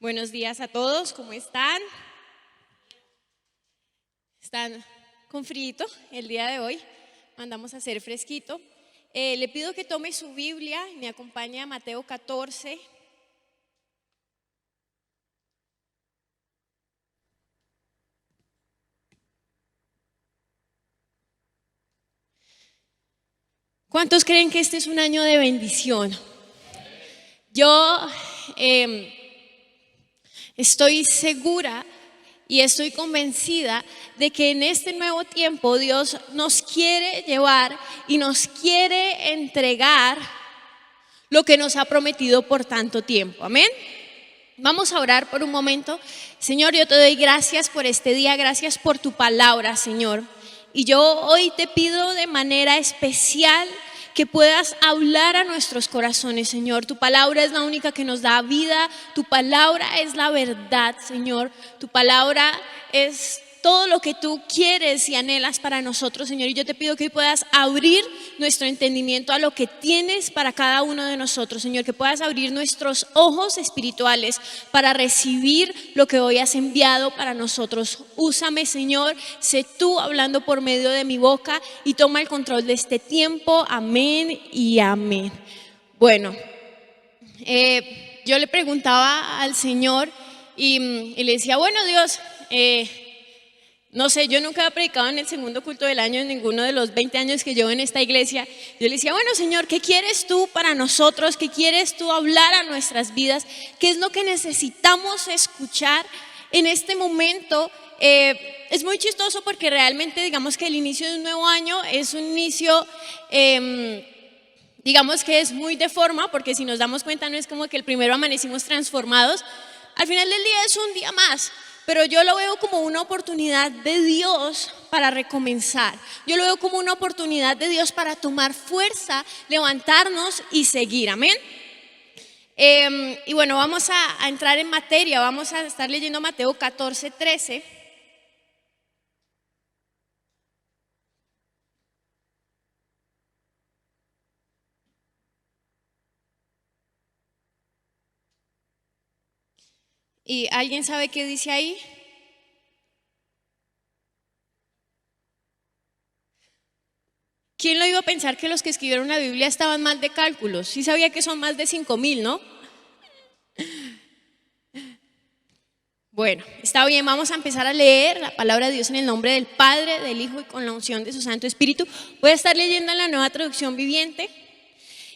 Buenos días a todos, ¿cómo están? ¿Están con frío el día de hoy? Mandamos a hacer fresquito. Le pido que tome su Biblia y me acompañe a Mateo 14. ¿Cuántos creen que este es un año de bendición? Yo estoy segura y estoy convencida de que en este nuevo tiempo Dios nos quiere llevar y nos quiere entregar lo que nos ha prometido por tanto tiempo. Amén. Vamos a orar por un momento. Señor, yo te doy gracias por este día, gracias por tu palabra, Señor. Y yo hoy te pido de manera especial que puedas hablar a nuestros corazones, Señor. Tu palabra es la única que nos da vida, tu palabra es la verdad, Señor. Tu palabra es todo lo que tú quieres y anhelas para nosotros, Señor. Y yo te pido que hoy puedas abrir nuestro entendimiento a lo que tienes para cada uno de nosotros, Señor. Que puedas abrir nuestros ojos espirituales para recibir lo que hoy has enviado para nosotros. Úsame, Señor, sé tú hablando por medio de mi boca y toma el control de este tiempo. Amén y amén. Bueno, yo le preguntaba al Señor y le decía, bueno, Dios, no sé, yo nunca he predicado en el segundo culto del año en ninguno de los 20 años que llevo en esta iglesia. Yo le decía, bueno, Señor, ¿qué quieres tú para nosotros? ¿Qué quieres tú hablar a nuestras vidas? ¿Qué es lo que necesitamos escuchar en este momento? Es muy chistoso porque realmente digamos que el inicio de un nuevo año es un inicio, digamos que es muy de forma, porque si nos damos cuenta no es como que el primero amanecimos transformados. Al final del día es un día más. Pero yo lo veo como una oportunidad de Dios para recomenzar. Yo lo veo como una oportunidad de Dios para tomar fuerza, levantarnos y seguir. Amén. Y bueno, vamos a entrar en materia. Vamos a estar leyendo Mateo 14, 13. ¿Y alguien sabe qué dice ahí? ¿Quién lo iba a pensar que los que escribieron la Biblia estaban mal de cálculos? Sí sabía que son más de 5,000, ¿no? Bueno, está bien, vamos a empezar a leer la palabra de Dios en el nombre del Padre, del Hijo y con la unción de su Santo Espíritu. Voy a estar leyendo en la Nueva Traducción Viviente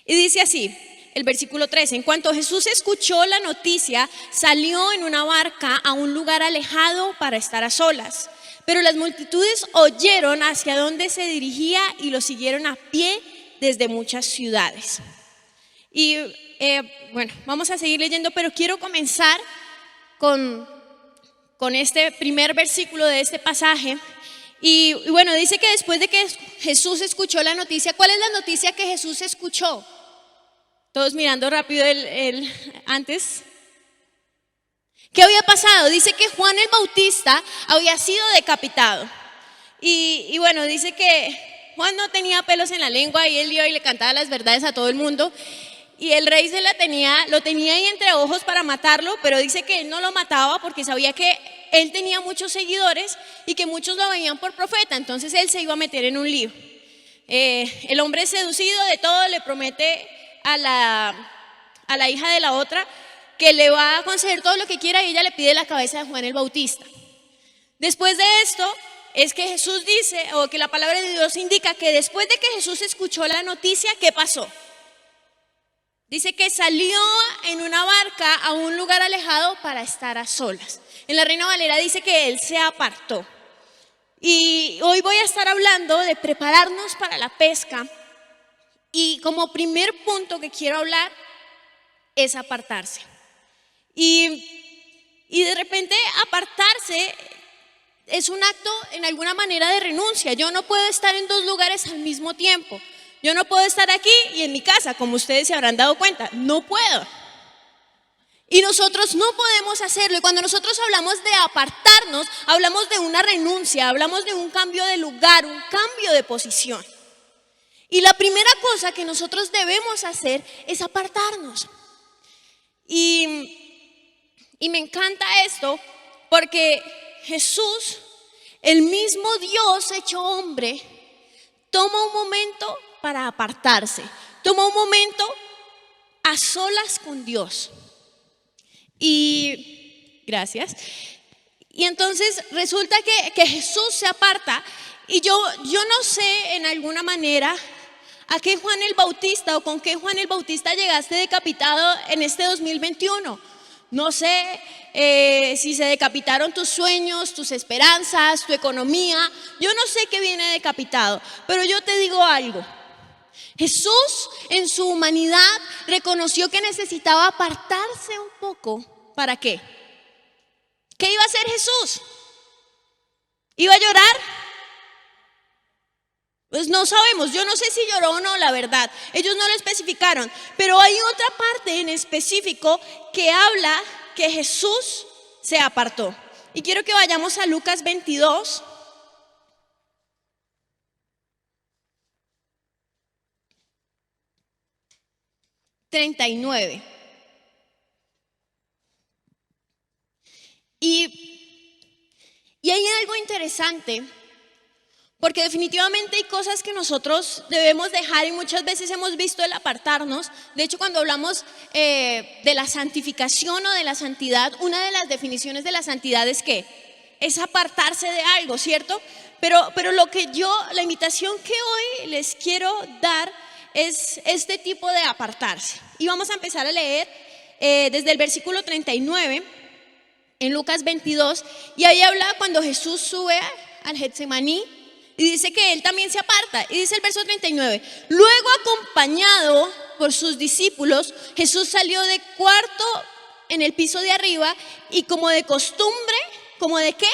y dice así, el versículo 13: en cuanto Jesús escuchó la noticia, salió en una barca a un lugar alejado para estar a solas. Pero las multitudes oyeron hacia dónde se dirigía y lo siguieron a pie desde muchas ciudades. Y bueno, vamos a seguir leyendo, pero quiero comenzar con este primer versículo de este pasaje. Y bueno, dice que después de que Jesús escuchó la noticia, ¿cuál es la noticia que Jesús escuchó? Todos mirando rápido el antes. ¿Qué había pasado? Dice que Juan el Bautista había sido decapitado. Y bueno, dice que Juan no tenía pelos en la lengua y él iba y le cantaba las verdades a todo el mundo. Y el rey lo tenía ahí entre ojos para matarlo, pero dice que él no lo mataba porque sabía que él tenía muchos seguidores y que muchos lo veían por profeta. Entonces él se iba a meter en un lío. El hombre seducido de todo le promete a la hija de la otra que le va a conceder todo lo que quiera y ella le pide la cabeza de Juan el Bautista. Después de esto es que Jesús dice, o que la palabra de Dios indica que después de que Jesús escuchó la noticia, ¿qué pasó? Dice que salió en una barca a un lugar alejado para estar a solas. En la Reina Valera dice que él se apartó. Y hoy voy a estar hablando de prepararnos para la pesca. Y como primer punto que quiero hablar es apartarse. Y de repente apartarse es un acto en alguna manera de renuncia. Yo no puedo estar en dos lugares al mismo tiempo. Yo no puedo estar aquí y en mi casa, como ustedes se habrán dado cuenta. No puedo. Y nosotros no podemos hacerlo. Y cuando nosotros hablamos de apartarnos, hablamos de una renuncia, hablamos de un cambio de lugar, un cambio de posición. Y la primera cosa que nosotros debemos hacer es apartarnos. Y Y me encanta esto porque Jesús, el mismo Dios hecho hombre, toma un momento para apartarse, toma un momento a solas con Dios. Y gracias. Y entonces resulta que Jesús se aparta y yo no sé en alguna manera a qué Juan el Bautista o con qué Juan el Bautista llegaste decapitado en este 2021. No sé si se decapitaron tus sueños, tus esperanzas, tu economía. Yo no sé qué viene decapitado, pero yo te digo algo. Jesús en su humanidad reconoció que necesitaba apartarse un poco. ¿Para qué? ¿Qué iba a hacer Jesús? ¿Iba a llorar? Pues no sabemos, yo no sé si lloró o no, la verdad. Ellos no lo especificaron, pero hay otra parte en específico que habla que Jesús se apartó. Y quiero que vayamos a Lucas 22. ...39... Y hay algo interesante, porque definitivamente hay cosas que nosotros debemos dejar y muchas veces hemos visto el apartarnos. De hecho, cuando hablamos de la santificación o de la santidad, una de las definiciones de la santidad es ¿qué? Es apartarse de algo, ¿cierto? Pero la invitación que hoy les quiero dar es este tipo de apartarse. Y vamos a empezar a leer desde el versículo 39 en Lucas 22, y ahí habla cuando Jesús sube al Getsemaní y dice que él también se aparta. Y dice el verso 39: luego, acompañado por sus discípulos, Jesús salió de cuarto en el piso de arriba y, como de costumbre, ¿como de qué?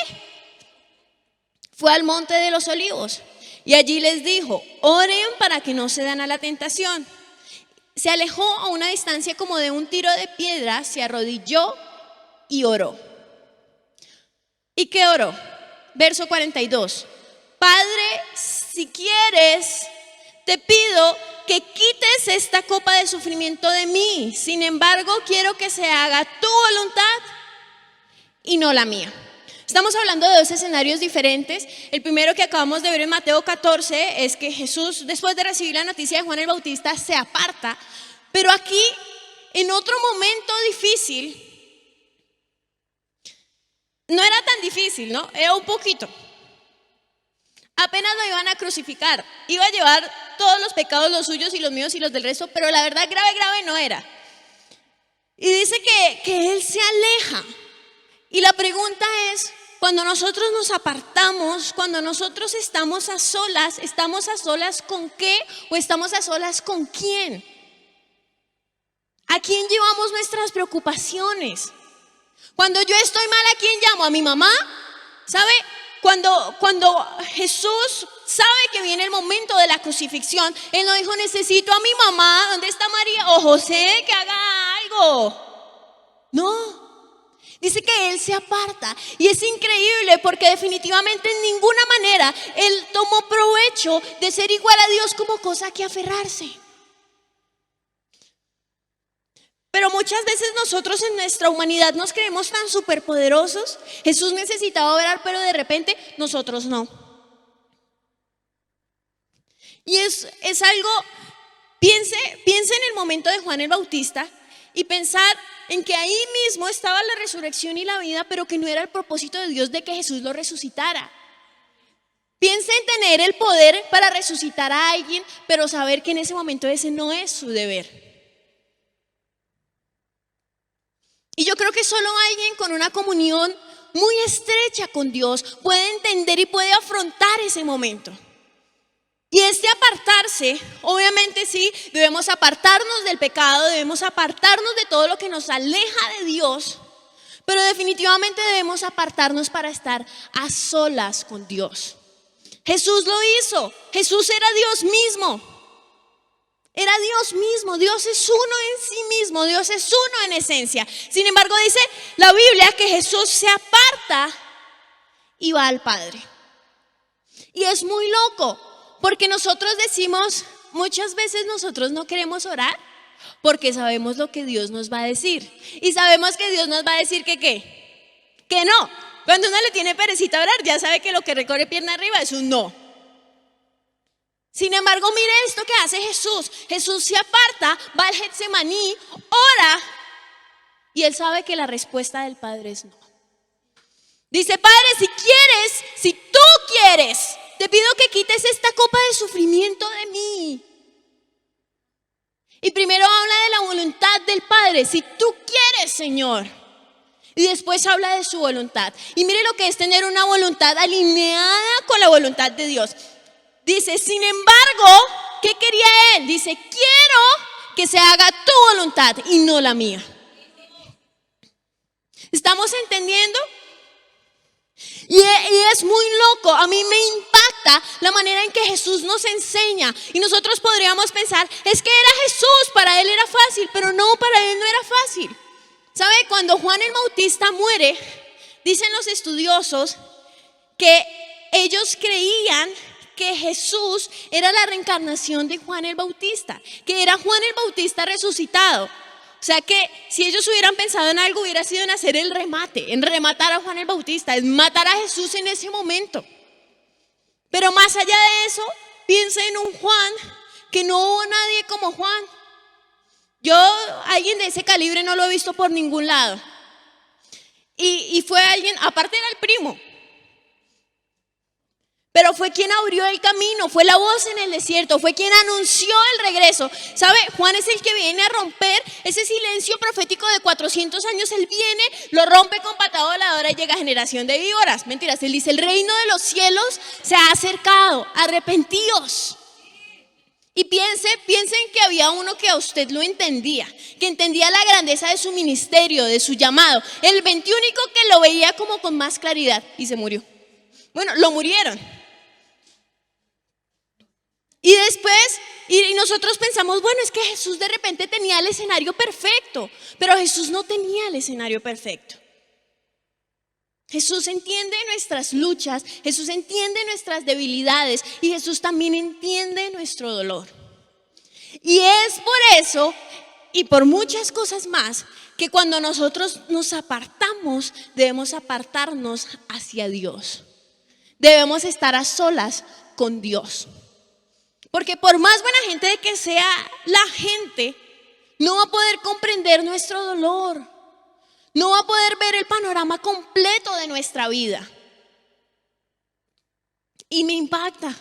Fue al monte de los olivos y allí les dijo: oren para que no se dan a la tentación. Se alejó a una distancia como de un tiro de piedra, se arrodilló y oró. ¿Y qué oró? Verso 42: Padre, si quieres, te pido que quites esta copa de sufrimiento de mí. Sin embargo, quiero que se haga tu voluntad y no la mía. Estamos hablando de dos escenarios diferentes. El primero que acabamos de ver en Mateo 14 es que Jesús, después de recibir la noticia de Juan el Bautista, se aparta. Pero aquí, en otro momento difícil, no era tan difícil, ¿no? Era un poquito. Apenas lo iban a crucificar. Iba a llevar todos los pecados, los suyos y los míos y los del resto, pero la verdad grave no era. Y dice que él se aleja. Y la pregunta es, cuando nosotros nos apartamos, cuando nosotros ¿estamos a solas con qué o estamos a solas con quién? ¿A quién llevamos nuestras preocupaciones? Cuando yo estoy mal, ¿a quién llamo? ¿A mi mamá? ¿Sabe? Cuando Jesús sabe que viene el momento de la crucifixión, Él no dijo: necesito a mi mamá, ¿dónde está María? O José, que haga algo. No, dice que Él se aparta. Y es increíble porque definitivamente en ninguna manera Él tomó provecho de ser igual a Dios como cosa que aferrarse. Pero muchas veces nosotros en nuestra humanidad nos creemos tan superpoderosos. Jesús necesitaba orar, pero de repente nosotros no. Y es algo, piense en el momento de Juan el Bautista y pensar en que ahí mismo estaba la resurrección y la vida, pero que no era el propósito de Dios de que Jesús lo resucitara. Piense en tener el poder para resucitar a alguien, pero saber que en ese momento ese no es su deber. Y yo creo que solo alguien con una comunión muy estrecha con Dios puede entender y puede afrontar ese momento. Y este apartarse, obviamente sí, debemos apartarnos del pecado, debemos apartarnos de todo lo que nos aleja de Dios, pero definitivamente debemos apartarnos para estar a solas con Dios. Jesús lo hizo, Jesús era Dios mismo. Era Dios mismo, Dios es uno en sí mismo, Dios es uno en esencia. Sin embargo, dice la Biblia que Jesús se aparta y va al Padre. Y es muy loco, porque nosotros decimos, muchas veces nosotros no queremos orar. Porque sabemos lo que Dios nos va a decir. Y sabemos que Dios nos va a decir que ¿qué? Que no. Cuando uno le tiene perecita a orar, ya sabe que lo que recorre pierna arriba es un no. Sin embargo, mire esto que hace Jesús. Jesús se aparta, va al Getsemaní, ora, y él sabe que la respuesta del Padre es no. Dice: Padre, si quieres, si tú quieres, te pido que quites esta copa de sufrimiento de mí. Y primero habla de la voluntad del Padre, si tú quieres, Señor. Y después habla de su voluntad. Y mire lo que es tener una voluntad alineada con la voluntad de Dios. Dice: sin embargo, ¿qué quería él? Dice: quiero que se haga tu voluntad y no la mía. ¿Estamos entendiendo? Y es muy loco, a mí me impacta la manera en que Jesús nos enseña. Y nosotros podríamos pensar, es que era Jesús, para él era fácil, pero no, para él no era fácil. ¿Sabe? Cuando Juan el Bautista muere, dicen los estudiosos que ellos creían que Jesús era la reencarnación de Juan el Bautista, que era Juan el Bautista resucitado. O sea que si ellos hubieran pensado en algo, hubiera sido en hacer el remate, en rematar a Juan el Bautista, en matar a Jesús en ese momento. Pero más allá de eso, piensa en un Juan que no hubo nadie como Juan. Yo, alguien de ese calibre no lo he visto por ningún lado. Y fue alguien, aparte era el primo, pero fue quien abrió el camino, fue la voz en el desierto, fue quien anunció el regreso. ¿Sabe? Juan es el que viene a romper ese silencio profético de 400 años. Él viene, lo rompe con patada voladora y llega a generación de víboras. Mentiras, él dice: el reino de los cielos se ha acercado, arrepentíos. Y piensen que había uno que a usted lo entendía, que entendía la grandeza de su ministerio, de su llamado. El 21 que lo veía como con más claridad y se murió. Bueno, lo murieron. Y después, y nosotros pensamos, bueno, es que Jesús de repente tenía el escenario perfecto, pero Jesús no tenía el escenario perfecto. Jesús entiende nuestras luchas, Jesús entiende nuestras debilidades y Jesús también entiende nuestro dolor. Y es por eso y por muchas cosas más que cuando nosotros nos apartamos, debemos apartarnos hacia Dios. Debemos estar a solas con Dios. Porque por más buena gente de que sea la gente, no va a poder comprender nuestro dolor. No va a poder ver el panorama completo de nuestra vida. Y me impacta,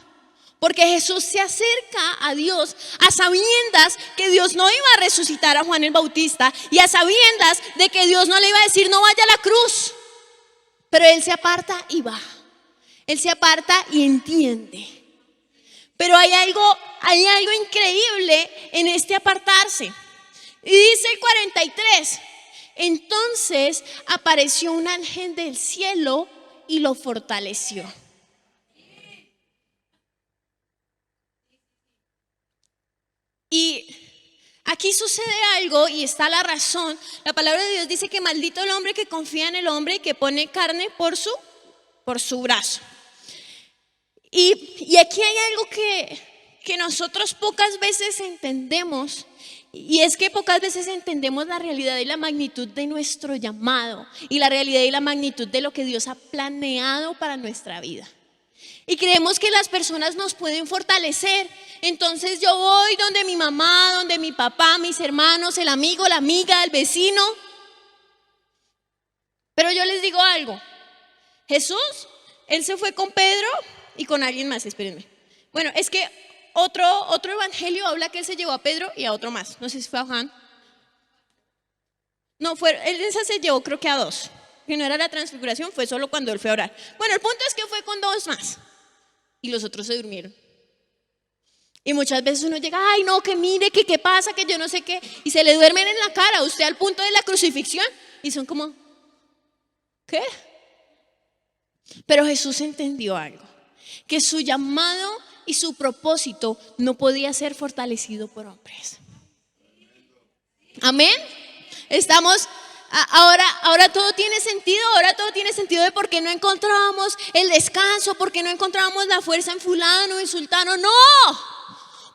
porque Jesús se acerca a Dios a sabiendas que Dios no iba a resucitar a Juan el Bautista y a sabiendas de que Dios no le iba a decir: no vaya a la cruz. Pero Él se aparta y va. Él se aparta y entiende. Pero hay algo increíble en este apartarse. Y dice el 43: entonces apareció un ángel del cielo y lo fortaleció. Y aquí sucede algo y está la razón. La palabra de Dios dice que maldito el hombre que confía en el hombre y que pone carne por su brazo. Y aquí hay algo que nosotros pocas veces entendemos, y es que pocas veces entendemos la realidad y la magnitud de nuestro llamado y la realidad y la magnitud de lo que Dios ha planeado para nuestra vida. Y creemos que las personas nos pueden fortalecer. Entonces yo voy donde mi mamá, donde mi papá, mis hermanos, el amigo, la amiga, el vecino. Pero yo les digo algo: Jesús, Él se fue con Pedro y con alguien más, espérenme. Bueno, es que otro evangelio habla que Él se llevó a Pedro y a otro más. No sé si fue a Juan. No, Él se llevó creo que a dos. Que no era la transfiguración, fue solo cuando Él fue a orar. Bueno, el punto es que fue con dos más. Y los otros se durmieron. Y muchas veces uno llega: ay no, que mire, que qué pasa, que yo no sé qué. Y se le duermen en la cara, usted al punto de la crucifixión. Y son como, ¿qué? Pero Jesús entendió algo: que su llamado y su propósito no podía ser fortalecido por hombres. Amén. Estamos, ahora todo tiene sentido. Ahora todo tiene sentido de por qué no encontrábamos el descanso, por qué no encontrábamos la fuerza en fulano, en sultano. No,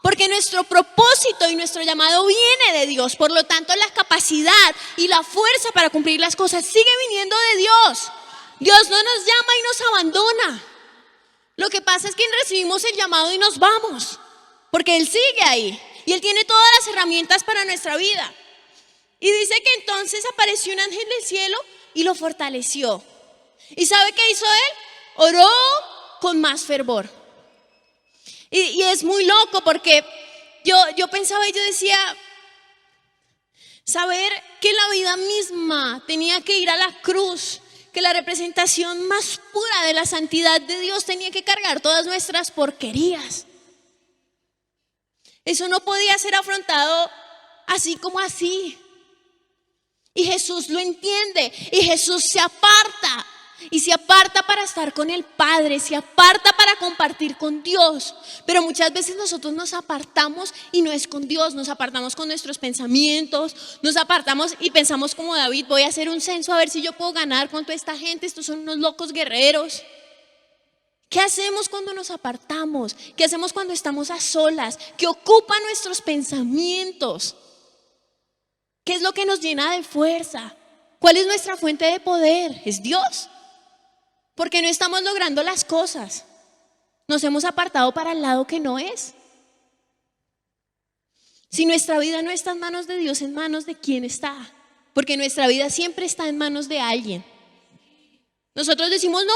Porque nuestro propósito y nuestro llamado viene de Dios. Por lo tanto, la capacidad y la fuerza para cumplir las cosas sigue viniendo de Dios. Dios no nos llama y nos abandona. Lo que pasa es que recibimos el llamado y nos vamos, porque Él sigue ahí y Él tiene todas las herramientas para nuestra vida. Y dice que entonces apareció un ángel del cielo y lo fortaleció. ¿Y sabe qué hizo Él? Oró con más fervor. Y es muy loco porque yo pensaba y yo decía, saber que la vida misma tenía que ir a la cruz, que la representación más pura de la santidad de Dios tenía que cargar todas nuestras porquerías. Eso no podía ser afrontado así como así. Y Jesús lo entiende y Jesús se aparta. Y se aparta para estar con el Padre, se aparta para compartir con Dios. Pero muchas veces nosotros nos apartamos y no es con Dios, nos apartamos con nuestros pensamientos, nos apartamos y pensamos como David, voy a hacer un censo a ver si yo puedo ganar con toda esta gente, estos son unos locos guerreros. ¿Qué hacemos cuando nos apartamos? ¿Qué hacemos cuando estamos a solas? ¿Qué ocupa nuestros pensamientos? ¿Qué es lo que nos llena de fuerza? ¿Cuál es nuestra fuente de poder? ¿Es Dios? Porque no estamos logrando las cosas. Nos hemos apartado para el lado que no es. Si nuestra vida no está en manos de Dios, ¿en manos de quién está? Porque nuestra vida siempre está en manos de alguien. Nosotros decimos, no,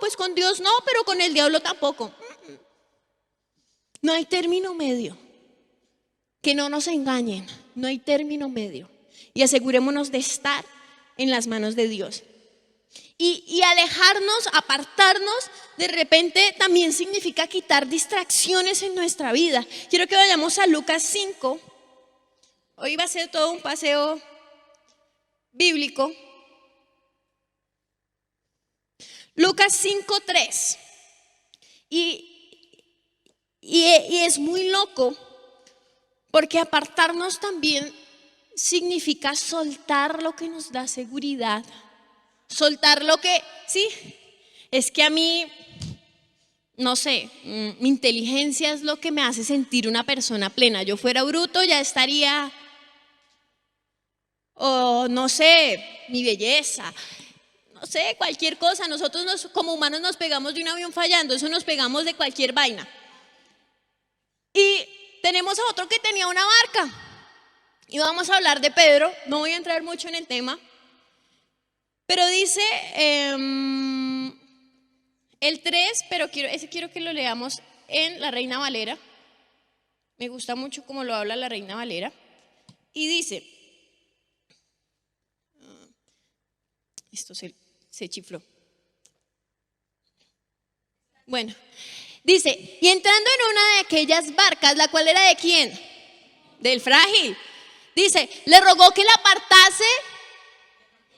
pues con Dios no, pero con el diablo tampoco. No hay término medio. Que no nos engañen, no hay término medio. Y asegurémonos de estar en las manos de Dios. Y alejarnos, apartarnos, de repente también significa quitar distracciones en nuestra vida. Quiero que vayamos a Lucas 5. Hoy va a ser todo un paseo bíblico. Lucas 5:3. Y es muy loco porque apartarnos también significa soltar lo que nos da seguridad. Soltar lo que, sí, es que a mí, no sé, mi inteligencia es lo que me hace sentir una persona plena. Yo fuera bruto ya estaría, o no sé, mi belleza, no sé, cualquier cosa. Nosotros como humanos nos pegamos de un avión fallando, eso nos pegamos de cualquier vaina. Y tenemos a otro que tenía una barca. Y vamos a hablar de Pedro, no voy a entrar mucho en el tema. Pero dice el 3, pero quiero que lo leamos en la Reina Valera. Me gusta mucho cómo lo habla la Reina Valera. Y dice, esto se chifló. Bueno, dice, y entrando en una de aquellas barcas, la cual era de ¿quién? Del frágil. Dice, le rogó que la apartase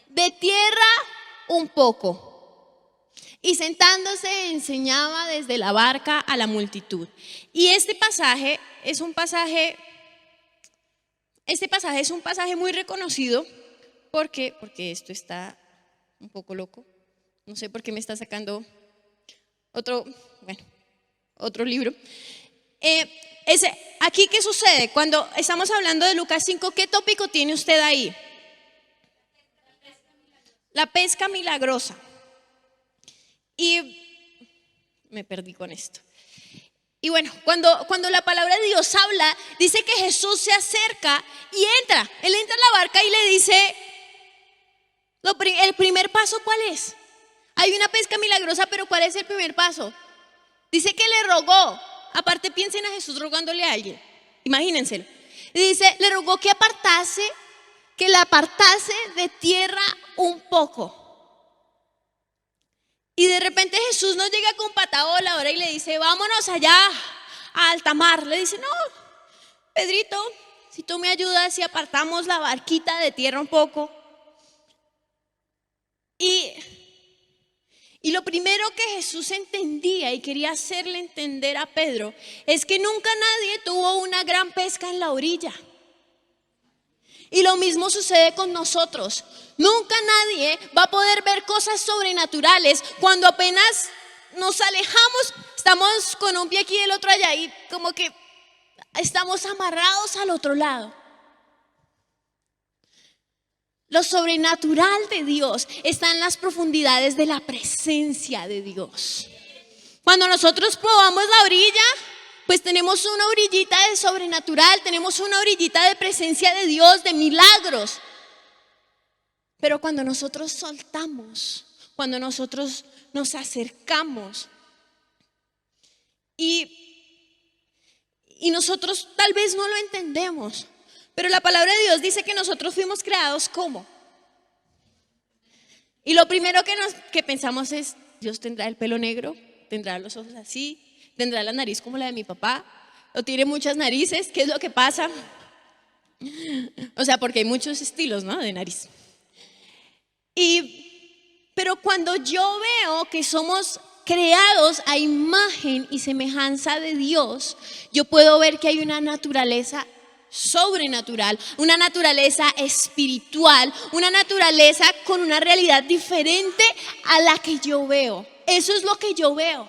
de tierra un poco. Y sentándose enseñaba desde la barca a la multitud. Y este pasaje es un pasaje muy reconocido. ¿Por qué? Porque esto está un poco loco. No sé por qué me está sacando otro libro. Aquí, ¿qué sucede? Cuando estamos hablando de Lucas 5, ¿qué tópico tiene usted ahí? La pesca milagrosa. Y me perdí con esto. Y bueno, cuando la palabra de Dios habla, dice que Jesús se acerca y entra. Él entra a la barca y le dice, el primer paso, ¿cuál es? Hay una pesca milagrosa, pero ¿cuál es el primer paso? Dice que le rogó. Aparte, piensen a Jesús rogándole a alguien. Imagínenselo. Y dice, le rogó que la apartase de tierra un poco. Y de repente Jesús nos llega con pata voladora y le dice, vámonos allá a alta mar. Le dice, no, Pedrito, si tú me ayudas y apartamos la barquita de tierra un poco. Y lo primero que Jesús entendía y quería hacerle entender a Pedro es que nunca nadie tuvo una gran pesca en la orilla. Y lo mismo sucede con nosotros. Nunca nadie va a poder ver cosas sobrenaturales cuando apenas nos alejamos, estamos con un pie aquí y el otro allá y como que estamos amarrados al otro lado. Lo sobrenatural de Dios está en las profundidades de la presencia de Dios. Cuando nosotros probamos la orilla, pues tenemos una orillita de sobrenatural, tenemos una orillita de presencia de Dios, de milagros. Pero cuando nosotros soltamos, cuando nosotros nos acercamos y nosotros tal vez no lo entendemos, pero la palabra de Dios dice que nosotros fuimos creados ¿cómo? Y lo primero que pensamos es, Dios tendrá el pelo negro, tendrá los ojos así, tendrá la nariz como la de mi papá, o tiene muchas narices, ¿qué es lo que pasa? O sea, porque hay muchos estilos, ¿no?, de nariz. Pero cuando yo veo que somos creados a imagen y semejanza de Dios, yo puedo ver que hay una naturaleza sobrenatural, una naturaleza espiritual, una naturaleza con una realidad diferente a la que yo veo. Eso es lo que yo veo.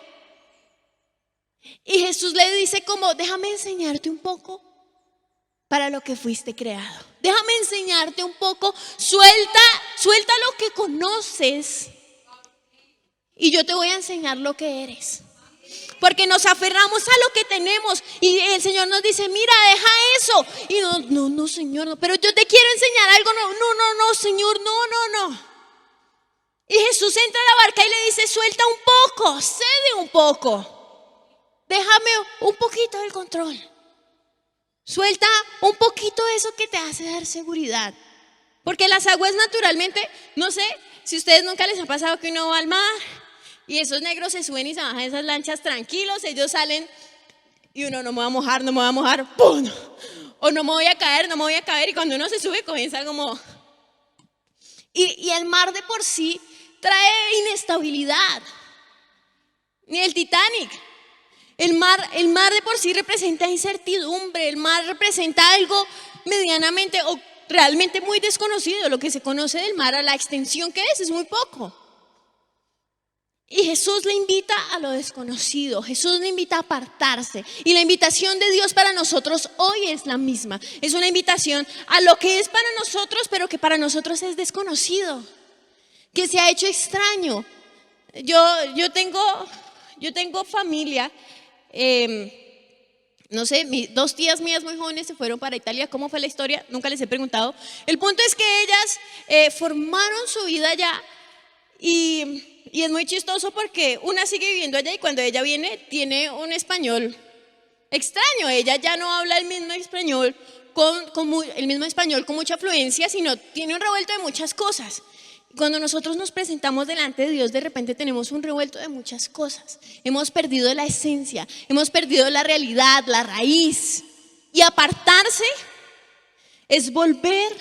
Y Jesús le dice como, déjame enseñarte un poco para lo que fuiste creado. Déjame enseñarte un poco, suelta lo que conoces y yo te voy a enseñar lo que eres. Porque nos aferramos a lo que tenemos y el Señor nos dice, mira, deja eso. Y no, Señor, no, pero yo te quiero enseñar algo. No, Señor, no. Y Jesús entra a la barca y le dice, suelta un poco, cede un poco. Déjame un poquito del control. Suelta un poquito eso que te hace dar seguridad. Porque las aguas naturalmente, no sé si ustedes nunca les ha pasado que uno va al mar y esos negros se suben y se bajan de esas lanchas tranquilos, ellos salen y uno no me va a mojar, ¡pum! O no me voy a caer, y cuando uno se sube comienza como... Y el mar de por sí trae inestabilidad, ni el Titanic. El mar de por sí representa incertidumbre, el mar representa algo medianamente o realmente muy desconocido. Lo que se conoce del mar a la extensión que es muy poco. Y Jesús le invita a lo desconocido, Jesús le invita a apartarse. Y la invitación de Dios para nosotros hoy es la misma. Es una invitación a lo que es para nosotros, pero que para nosotros es desconocido, que se ha hecho extraño. Yo tengo familia, no sé, dos tías mías muy jóvenes se fueron para Italia. ¿Cómo fue la historia? Nunca les he preguntado. El punto es que ellas formaron su vida allá y es muy chistoso porque una sigue viviendo allá y cuando ella viene tiene un español extraño. Ella ya no habla el mismo español con mucha fluencia, sino tiene un revuelto de muchas cosas. Cuando nosotros nos presentamos delante de Dios, de repente tenemos un revuelto de muchas cosas. Hemos perdido la esencia, hemos perdido la realidad, la raíz. Y apartarse es volver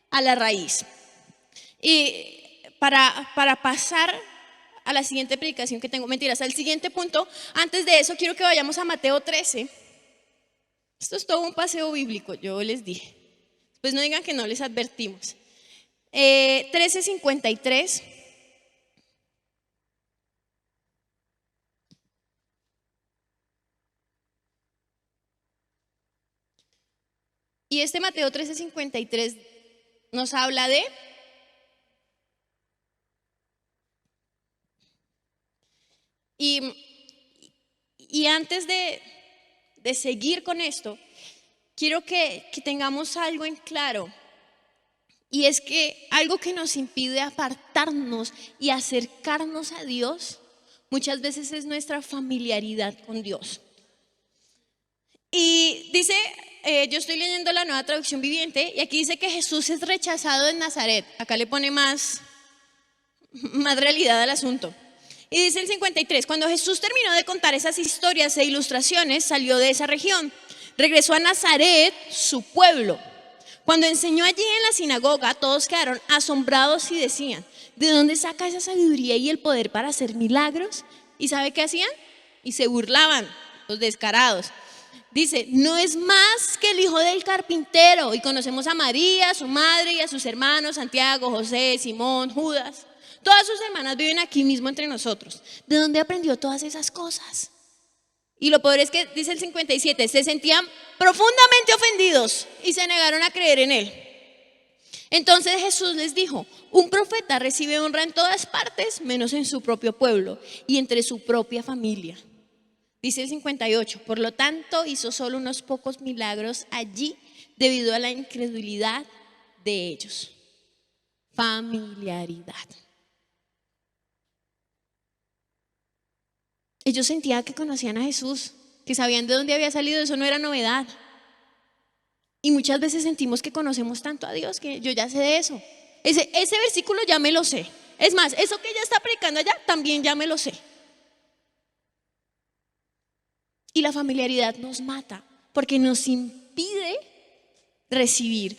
a la raíz. Y para pasar a la siguiente predicación que tengo, mentiras, al siguiente punto, antes de eso quiero que vayamos a Mateo 13. Esto es todo un paseo bíblico, yo les dije. Pues no digan que no les advertimos. 13:53. Y este Mateo 13:53 nos habla de y antes de seguir con esto, quiero que tengamos algo en claro. Y es que algo que nos impide apartarnos y acercarnos a Dios muchas veces es nuestra familiaridad con Dios. Y dice, yo estoy leyendo la Nueva Traducción Viviente y aquí dice que Jesús es rechazado en Nazaret. Acá le pone más realidad al asunto. Y dice el 53, cuando Jesús terminó de contar esas historias e ilustraciones, salió de esa región. Regresó a Nazaret, su pueblo. Cuando enseñó allí en la sinagoga, todos quedaron asombrados y decían, ¿de dónde saca esa sabiduría y el poder para hacer milagros? ¿Y sabe qué hacían? Y se burlaban, los descarados. Dice, no es más que el hijo del carpintero. Y conocemos a María, su madre, y a sus hermanos, Santiago, José, Simón, Judas. Todas sus hermanas viven aquí mismo entre nosotros. ¿De dónde aprendió todas esas cosas? Y lo peor es que, dice el 57, se sentían profundamente ofendidos y se negaron a creer en él. Entonces Jesús les dijo: un profeta recibe honra en todas partes, menos en su propio pueblo y entre su propia familia. Dice el 58, por lo tanto hizo solo unos pocos milagros allí debido a la incredulidad de ellos. Familiaridad. Ellos sentían que conocían a Jesús, que sabían de dónde había salido, eso no era novedad. Y muchas veces sentimos que conocemos tanto a Dios que yo ya sé de eso. Ese versículo ya me lo sé. Es más, eso que ella está predicando allá también ya me lo sé. Y la familiaridad nos mata porque nos impide recibir,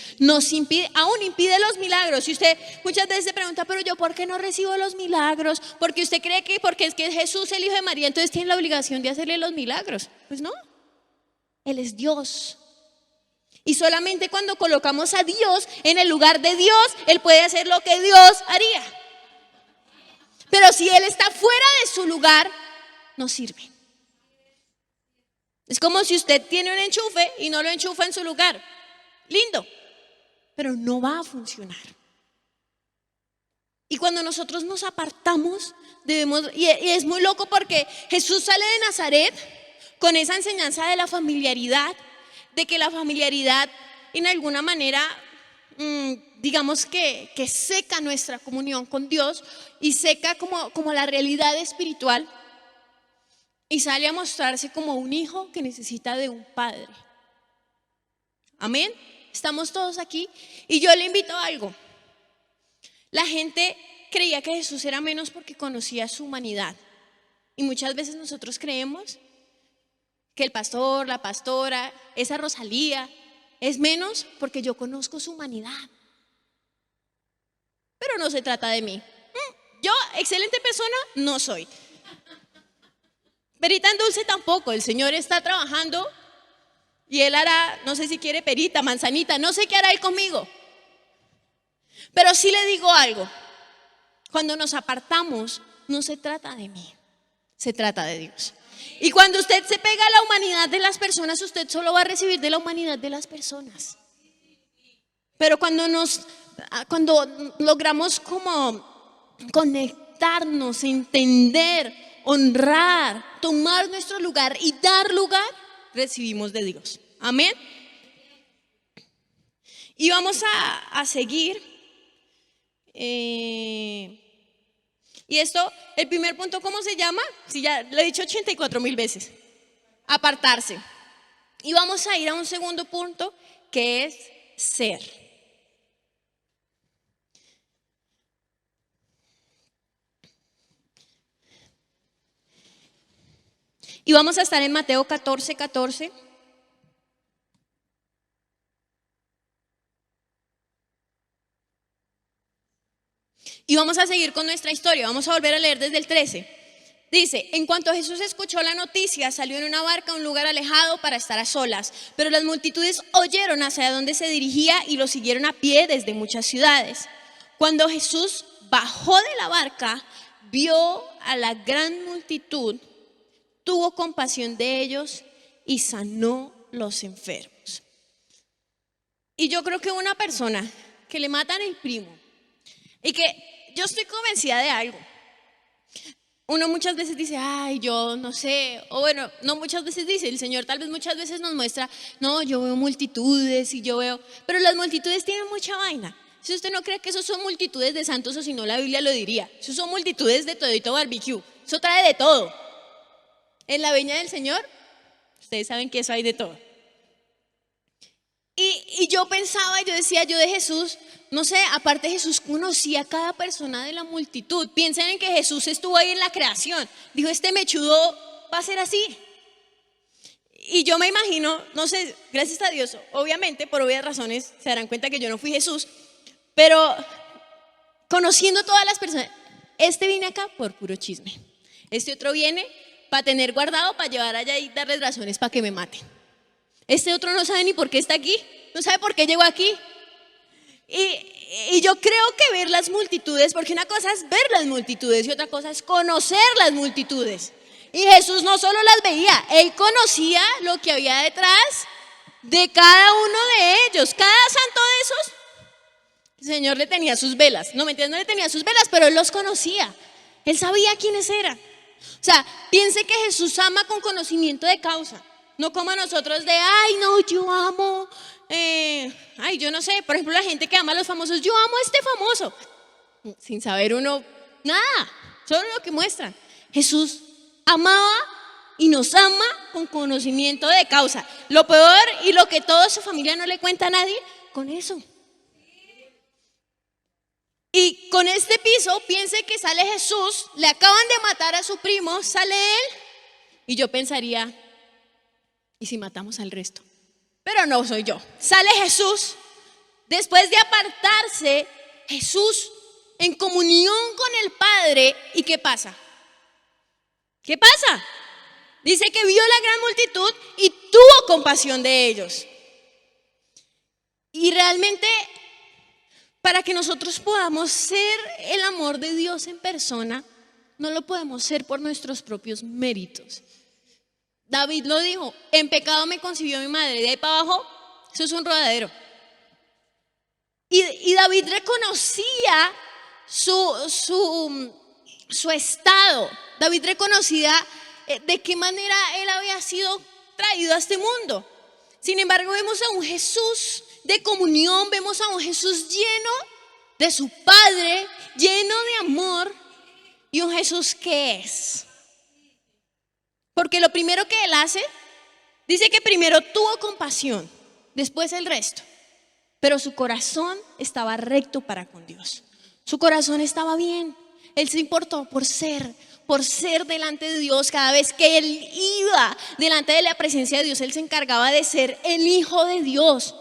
aún impide los milagros. Y usted muchas veces se pregunta: pero yo, ¿por qué no recibo los milagros? Porque usted cree que porque es que Jesús, el Hijo de María, entonces tiene la obligación de hacerle los milagros. Pues no, Él es Dios. Y solamente cuando colocamos a Dios en el lugar de Dios, Él puede hacer lo que Dios haría. Pero si Él está fuera de su lugar, no sirve. Es como si usted tiene un enchufe y no lo enchufa en su lugar. Lindo, pero no va a funcionar. Y cuando nosotros nos apartamos, y es muy loco porque Jesús sale de Nazaret con esa enseñanza de la familiaridad, de que la familiaridad en alguna manera, digamos que seca nuestra comunión con Dios y seca como la realidad espiritual, y sale a mostrarse como un hijo que necesita de un padre. Amén. Estamos todos aquí y yo le invito a algo. La gente creía que Jesús era menos porque conocía su humanidad, y muchas veces nosotros creemos que el pastor, la pastora, esa Rosalía es menos porque yo conozco su humanidad. Pero no se trata de mí. Yo, excelente persona, no soy. Perita en dulce tampoco. El Señor está trabajando y Él hará, no sé si quiere perita, manzanita, no sé qué hará Él conmigo. Pero sí le digo algo: cuando nos apartamos, no se trata de mí, se trata de Dios. Y cuando usted se pega a la humanidad de las personas, usted solo va a recibir de la humanidad de las personas. Pero cuando logramos como conectarnos, entender, honrar, tomar nuestro lugar y dar lugar, recibimos de Dios. Amén. Y vamos a seguir. Y esto, el primer punto, ¿cómo se llama? Si ya lo he dicho 84,000 veces. Apartarse. Y vamos a ir a un segundo punto, que es ser. Y vamos a estar en Mateo 14:14. Y vamos a seguir con nuestra historia. Vamos a volver a leer desde el 13. Dice: en cuanto Jesús escuchó la noticia, salió en una barca a un lugar alejado para estar a solas. Pero las multitudes oyeron hacia dónde se dirigía y lo siguieron a pie desde muchas ciudades. Cuando Jesús bajó de la barca, vio a la gran multitud, tuvo compasión de ellos y sanó los enfermos. Y yo creo que una persona que le matan el primo, y que yo estoy convencida de algo. Uno muchas veces dice: ay, yo no sé, o bueno, no muchas veces dice, el Señor tal vez muchas veces nos muestra: no, yo veo multitudes y yo veo, pero las multitudes tienen mucha vaina. Si usted no cree que eso son multitudes de santos, o si no la Biblia lo diría, eso son multitudes de todito barbecue, eso trae de todo. En la viña del Señor, ustedes saben que eso hay de todo. Y yo pensaba, yo decía, yo de Jesús, no sé, aparte Jesús conocía a cada persona de la multitud. Piensen en que Jesús estuvo ahí en la creación. Dijo: este mechudo va a ser así. Y yo me imagino, no sé, gracias a Dios, obviamente, por obvias razones, se darán cuenta que yo no fui Jesús. Pero conociendo todas las personas, este viene acá por puro chisme. Este otro viene para tener guardado, para llevar allá y darles razones para que me maten. Este otro no sabe ni por qué está aquí, no sabe por qué llegó aquí. Y yo creo que ver las multitudes, porque una cosa es ver las multitudes y otra cosa es conocer las multitudes. Y Jesús no solo las veía, Él conocía lo que había detrás de cada uno de ellos. Cada santo de esos, el Señor le tenía sus velas. No, mentiras, no le tenía sus velas, pero Él los conocía. Él sabía quiénes eran. O sea, piense que Jesús ama con conocimiento de causa. No como nosotros de, ay, no, yo amo, yo no sé, por ejemplo, la gente que ama a los famosos, yo amo a este famoso. Sin saber uno nada, solo lo que muestran. Jesús amaba y nos ama con conocimiento de causa. Lo peor y lo que toda su familia no le cuenta a nadie, con eso. Y con este piso, piense que sale Jesús, le acaban de matar a su primo, sale él, y yo pensaría, ¿y si matamos al resto? Pero no soy yo. Sale Jesús, después de apartarse, Jesús en comunión con el Padre, ¿y qué pasa? ¿Qué pasa? Dice que vio la gran multitud y tuvo compasión de ellos. Y realmente, para que nosotros podamos ser el amor de Dios en persona, no lo podemos ser por nuestros propios méritos. David lo dijo, en pecado me concibió mi madre, de ahí para abajo, eso es un rodadero. Y David reconocía su estado. David reconocía de qué manera él había sido traído a este mundo. Sin embargo, vemos a un Jesús de comunión, vemos a un Jesús lleno de su Padre, lleno de amor, y un Jesús que es. Porque lo primero que Él hace, dice que primero tuvo compasión, después el resto. Pero su corazón estaba recto para con Dios. Su corazón estaba bien. Él se importó por ser delante de Dios. Cada vez que Él iba delante de la presencia de Dios, Él se encargaba de ser el Hijo de Dios.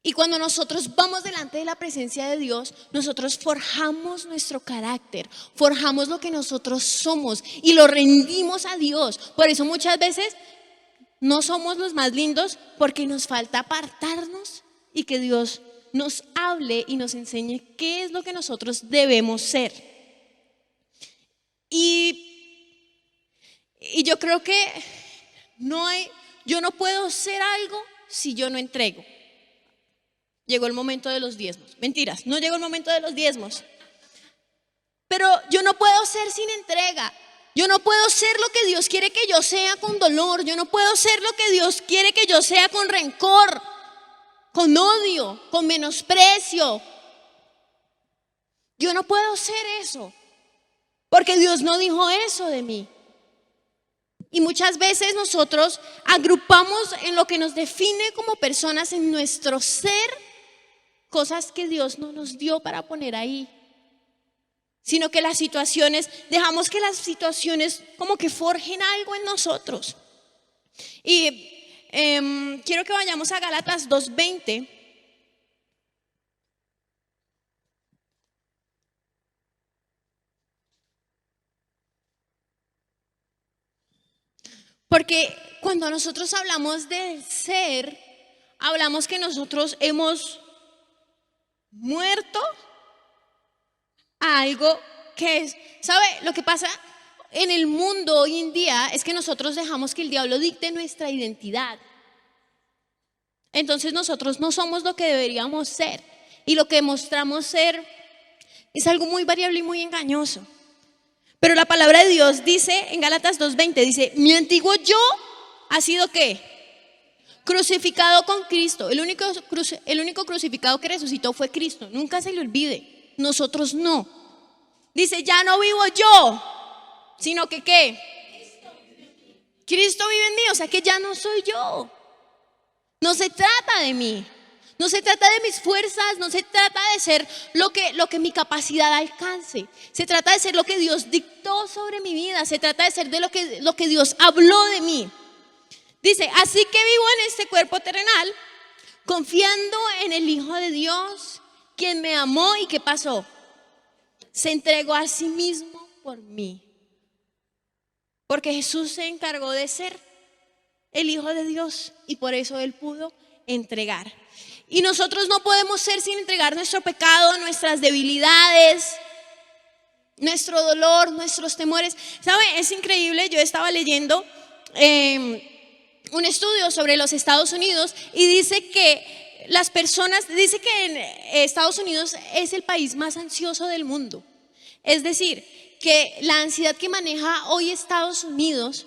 Y cuando nosotros vamos delante de la presencia de Dios, nosotros forjamos nuestro carácter, forjamos lo que nosotros somos y lo rendimos a Dios. Por eso muchas veces no somos los más lindos, porque nos falta apartarnos y que Dios nos hable y nos enseñe qué es lo que nosotros debemos ser. Y yo creo que yo no puedo ser algo si yo no entrego. Llegó el momento de los diezmos. Mentiras, no llegó el momento de los diezmos. Pero yo no puedo ser sin entrega. Yo no puedo ser lo que Dios quiere que yo sea con dolor. Yo no puedo ser lo que Dios quiere que yo sea con rencor, con odio, con menosprecio. Yo no puedo ser eso, porque Dios no dijo eso de mí. Y muchas veces nosotros agrupamos en lo que nos define como personas, en nuestro ser, cosas que Dios no nos dio para poner ahí, sino que dejamos que las situaciones como que forjen algo en nosotros. Y quiero que vayamos a Gálatas 2:20. Porque cuando nosotros hablamos de ser, hablamos que nosotros hemos muerto a algo que es, ¿sabe? Lo que pasa en el mundo hoy en día es que nosotros dejamos que el diablo dicte nuestra identidad. Entonces nosotros no somos lo que deberíamos ser, y lo que mostramos ser es algo muy variable y muy engañoso. Pero la palabra de Dios dice en Gálatas 2:20, dice, mi antiguo yo ha sido ¿qué? Crucificado con Cristo. El único crucificado que resucitó fue Cristo. Nunca se le olvide. Nosotros no. Dice, ya no vivo yo, sino que ¿qué? Cristo vive en mí. O sea que ya no soy yo. No se trata de mí. No se trata de mis fuerzas. No se trata de ser lo que mi capacidad alcance. Se trata de ser lo que Dios dictó sobre mi vida. Se trata de ser de lo que Dios habló de mí. Dice, así que vivo en este cuerpo terrenal, confiando en el Hijo de Dios, quien me amó y ¿qué pasó? Se entregó a sí mismo por mí. Porque Jesús se encargó de ser el Hijo de Dios y por eso Él pudo entregar. Y nosotros no podemos ser sin entregar nuestro pecado, nuestras debilidades, nuestro dolor, nuestros temores. ¿Sabe? Es increíble, yo estaba leyendo un estudio sobre los Estados Unidos y dice que dice que en Estados Unidos es el país más ansioso del mundo. Es decir, que la ansiedad que maneja hoy Estados Unidos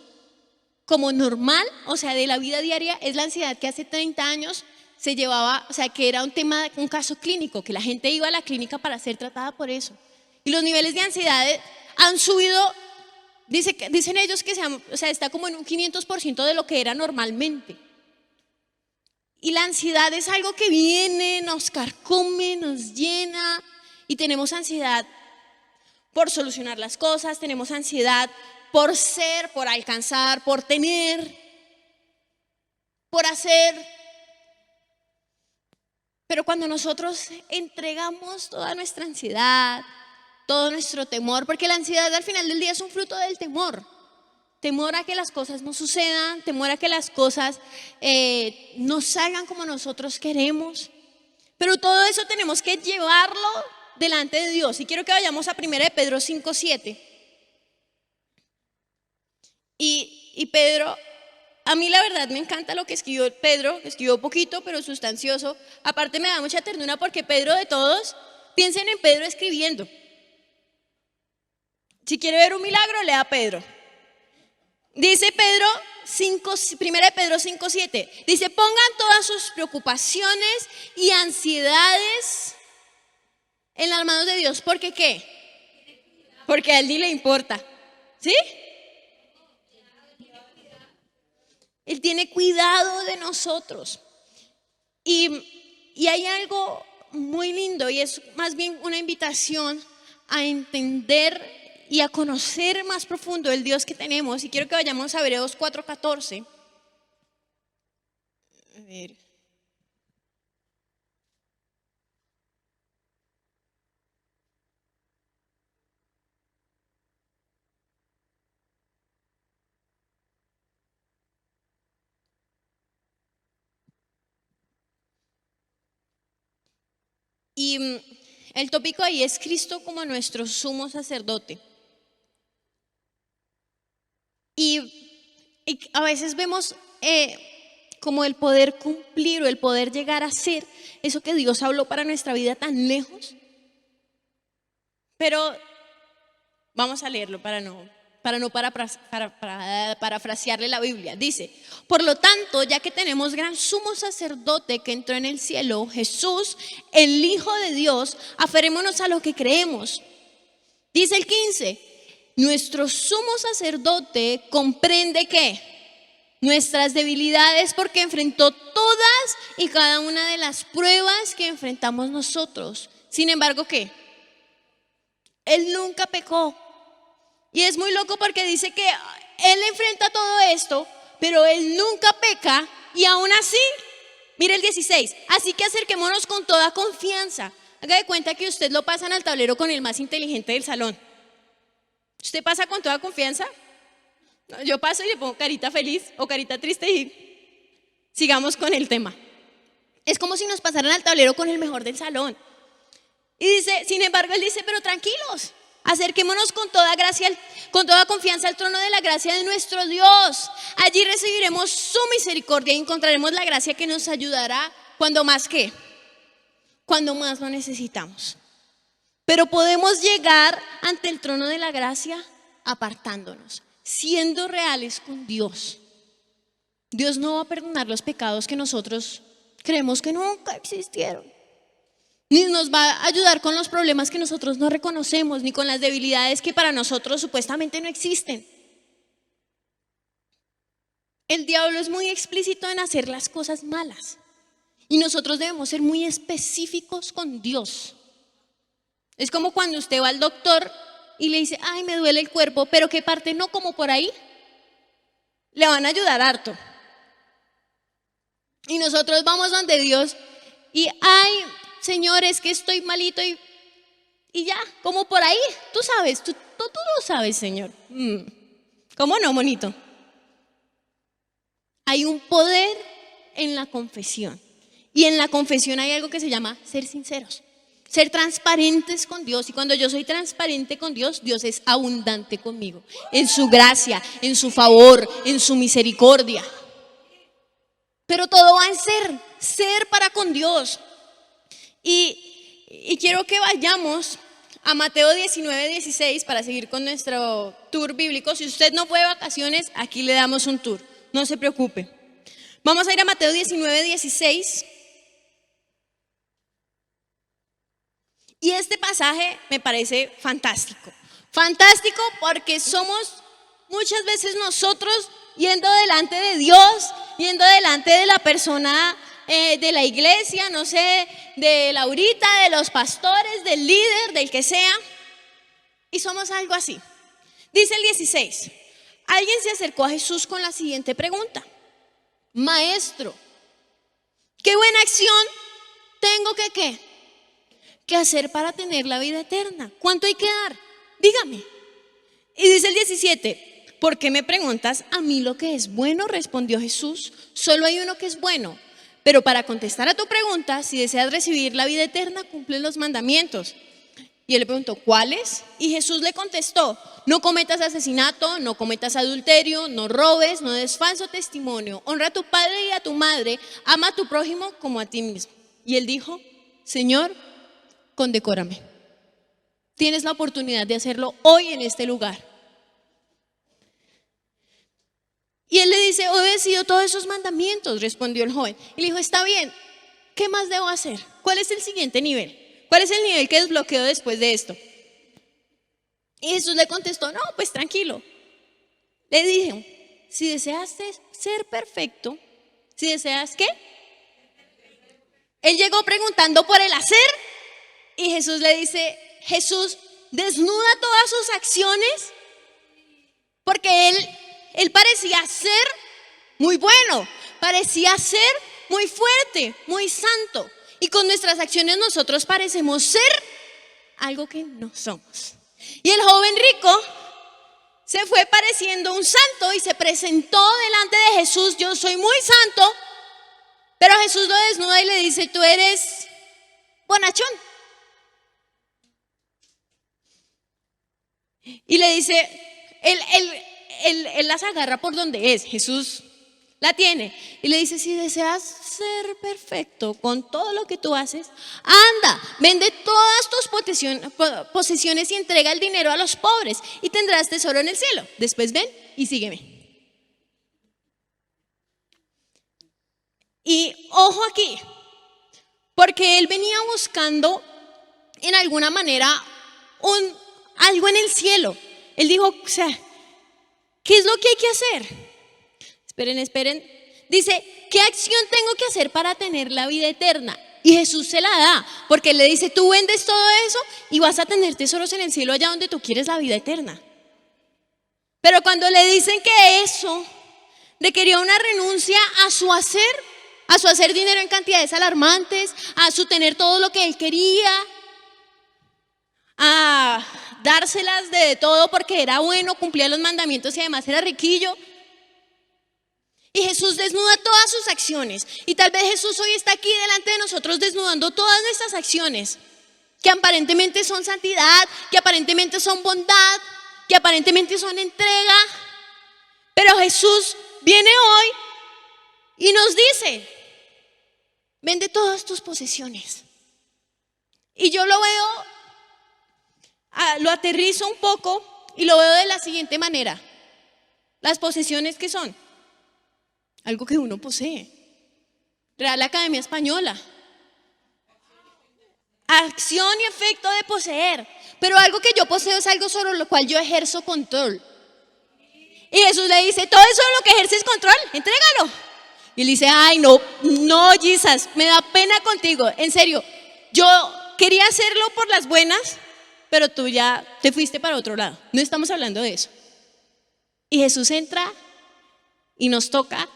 como normal, o sea, de la vida diaria, es la ansiedad que hace 30 años se llevaba, o sea, que era un caso clínico, que la gente iba a la clínica para ser tratada por eso. Y los niveles de ansiedad han subido, dicen ellos que está como en un 500% de lo que era normalmente. Y la ansiedad es algo que viene, nos carcome, nos llena, y tenemos ansiedad por solucionar las cosas, tenemos ansiedad por ser, por alcanzar, por tener, por hacer. Pero cuando nosotros entregamos toda nuestra ansiedad, todo nuestro temor, porque la ansiedad al final del día es un fruto del temor. Temor a que las cosas no sucedan, temor a que las cosas no salgan como nosotros queremos. Pero todo eso tenemos que llevarlo delante de Dios. Y quiero que vayamos a 1 Pedro 5:7. Y Pedro, a mí la verdad me encanta lo que escribió Pedro, escribió poquito pero sustancioso. Aparte me da mucha ternura porque Pedro de todos, piensen en Pedro escribiendo. Si quiere ver un milagro, lea a Pedro. Dice Pedro 1 Pedro 5:7, dice: pongan todas sus preocupaciones y ansiedades en las manos de Dios. ¿Por qué qué? Porque a Él ni le importa. ¿Sí? Él tiene cuidado de nosotros. Y hay algo muy lindo, y es más bien una invitación a entender y a conocer más profundo el Dios que tenemos. Y quiero que vayamos a Hebreos 4:14. A ver. Y el tópico ahí es Cristo como nuestro sumo sacerdote. Y a veces vemos como el poder cumplir o el poder llegar a ser eso que Dios habló para nuestra vida tan lejos. Pero vamos a leerlo para no parafrasearle la Biblia. Dice: por lo tanto, ya que tenemos gran sumo sacerdote que entró en el cielo, Jesús, el Hijo de Dios, aferrémonos a lo que creemos. Dice el 15: nuestro sumo sacerdote comprende que nuestras debilidades, porque enfrentó todas y cada una de las pruebas que enfrentamos nosotros. Sin embargo, ¿qué? Él nunca pecó. Y es muy loco porque dice que Él enfrenta todo esto, pero Él nunca peca. Y aún así, mire el 16: así que acerquémonos con toda confianza. Haga de cuenta que usted lo pasan al tablero con el más inteligente del salón. ¿Usted pasa con toda confianza? Yo paso y le pongo carita feliz o carita triste y sigamos con el tema. Es como si nos pasaran al tablero con el mejor del salón. Y dice, sin embargo, Él dice: pero tranquilos, acerquémonos con toda gracia, con toda confianza al trono de la gracia de nuestro Dios. Allí recibiremos su misericordia y encontraremos la gracia que nos ayudará cuando más lo necesitamos. Pero podemos llegar ante el trono de la gracia apartándonos, siendo reales con Dios. Dios no va a perdonar los pecados que nosotros creemos que nunca existieron, ni nos va a ayudar con los problemas que nosotros no reconocemos, ni con las debilidades que para nosotros supuestamente no existen. El diablo es muy explícito en hacer las cosas malas, y nosotros debemos ser muy específicos con Dios. Es como cuando usted va al doctor y le dice: ay, me duele el cuerpo, pero ¿qué parte no? Como por ahí. Le van a ayudar harto. Y nosotros vamos donde Dios y: ay, Señor, es que estoy malito y ya, como por ahí. Tú sabes, tú lo sabes, Señor. ¿Cómo no, monito? Hay un poder en la confesión. Y en la confesión hay algo que se llama ser sinceros, ser transparentes con Dios. Y cuando yo soy transparente con Dios, Dios es abundante conmigo, en su gracia, en su favor, en su misericordia. Pero todo va en ser para con Dios. Y quiero que vayamos a Mateo 19:16 para seguir con nuestro tour bíblico. Si usted no fue de vacaciones, aquí le damos un tour, no se preocupe. Vamos a ir a Mateo 19:16. Y este pasaje me parece fantástico. Fantástico porque somos muchas veces nosotros yendo delante de Dios, yendo delante de la persona de la iglesia, no sé, de Laurita, de los pastores, del líder, del que sea, y somos algo así. Dice el 16, alguien se acercó a Jesús con la siguiente pregunta: Maestro, ¿qué buena acción tengo que hacer para tener la vida eterna? ¿Cuánto hay que dar? Dígame. Y dice el 17, ¿por qué me preguntas a mí lo que es bueno? Respondió Jesús, solo hay uno que es bueno. Pero para contestar a tu pregunta, si deseas recibir la vida eterna, cumple los mandamientos. Y él le preguntó, ¿cuáles? Y Jesús le contestó, no cometas asesinato, no cometas adulterio, no robes, no des falso testimonio, honra a tu padre y a tu madre, ama a tu prójimo como a ti mismo. Y él dijo, Señor, condecórame. Tienes la oportunidad de hacerlo hoy en este lugar. Y él le dice, he obedecido todos esos mandamientos, respondió el joven. Y le dijo, está bien, ¿qué más debo hacer? ¿Cuál es el siguiente nivel? ¿Cuál es el nivel que desbloqueo después de esto? Y Jesús le contestó, no, pues tranquilo. Le dijo, si deseas ser perfecto, si deseas ¿qué? Él llegó preguntando por el hacer y Jesús le dice, Jesús desnuda todas sus acciones porque él parecía ser muy bueno, parecía ser muy fuerte, muy santo. Y con nuestras acciones nosotros parecemos ser algo que no somos. Y el joven rico se fue pareciendo un santo y se presentó delante de Jesús. Yo soy muy santo, pero Jesús lo desnuda y le dice, tú eres bonachón. Y le dice, él las agarra por donde es. Jesús la tiene y le dice, si deseas ser perfecto con todo lo que tú haces, anda, vende todas tus posesiones y entrega el dinero a los pobres y tendrás tesoro en el cielo. Después ven y sígueme. Y ojo aquí, porque él venía buscando en alguna manera algo en el cielo. Él dijo, o sea, ¿qué es lo que hay que hacer? Esperen. Dice, ¿qué acción tengo que hacer para tener la vida eterna? Y Jesús se la da, porque él le dice, tú vendes todo eso y vas a tener tesoros en el cielo allá donde tú quieres la vida eterna. Pero cuando le dicen que eso requería una renuncia a su hacer dinero en cantidades alarmantes, a su tener todo lo que él quería, a dárselas de todo porque era bueno, cumplía los mandamientos y además era riquillo. Y Jesús desnuda todas sus acciones. Y tal vez Jesús hoy está aquí delante de nosotros desnudando todas nuestras acciones, que aparentemente son santidad, que aparentemente son bondad, que aparentemente son entrega. Pero Jesús viene hoy y nos dice, vende todas tus posesiones. Y yo lo veo, lo aterrizo un poco y lo veo de la siguiente manera. Las posesiones que son algo que uno posee. Real Academia Española. Acción y efecto de poseer. Pero algo que yo poseo es algo sobre lo cual yo ejerzo control. Y Jesús le dice, todo eso en lo que ejerces control, entrégalo. Y él dice, ay no, Jesus, me da pena contigo. En serio, yo quería hacerlo por las buenas, pero tú ya te fuiste para otro lado. No estamos hablando de eso. Y Jesús entra y nos toca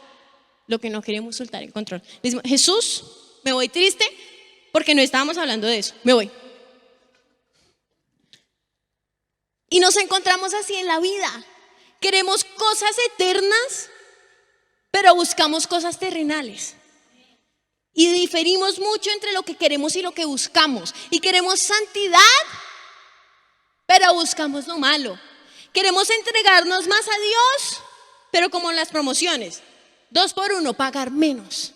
lo que no queremos soltar el control. Le decimos, Jesús, me voy triste porque no estábamos hablando de eso. Me voy. Y nos encontramos así en la vida. Queremos cosas eternas, pero buscamos cosas terrenales. Y diferimos mucho entre lo que queremos y lo que buscamos. Y queremos santidad, pero buscamos lo malo. Queremos entregarnos más a Dios, pero como en las promociones, 2 por 1, pagar menos.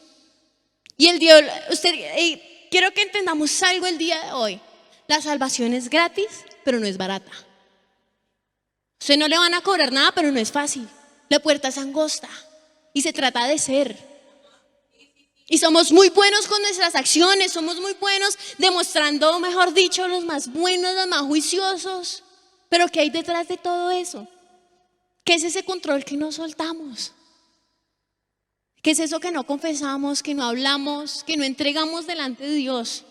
Y el Dios, quiero que entendamos algo el día de hoy. La salvación es gratis, pero no es barata. Usted no le van a cobrar nada, pero no es fácil. La puerta es angosta y se trata de ser. Y somos muy buenos con nuestras acciones, somos muy buenos demostrando, mejor dicho, los más buenos, los más juiciosos. Pero ¿qué hay detrás de todo eso? ¿Qué es ese control que no soltamos? ¿Qué es eso que no confesamos, que no hablamos, que no entregamos delante de Dios?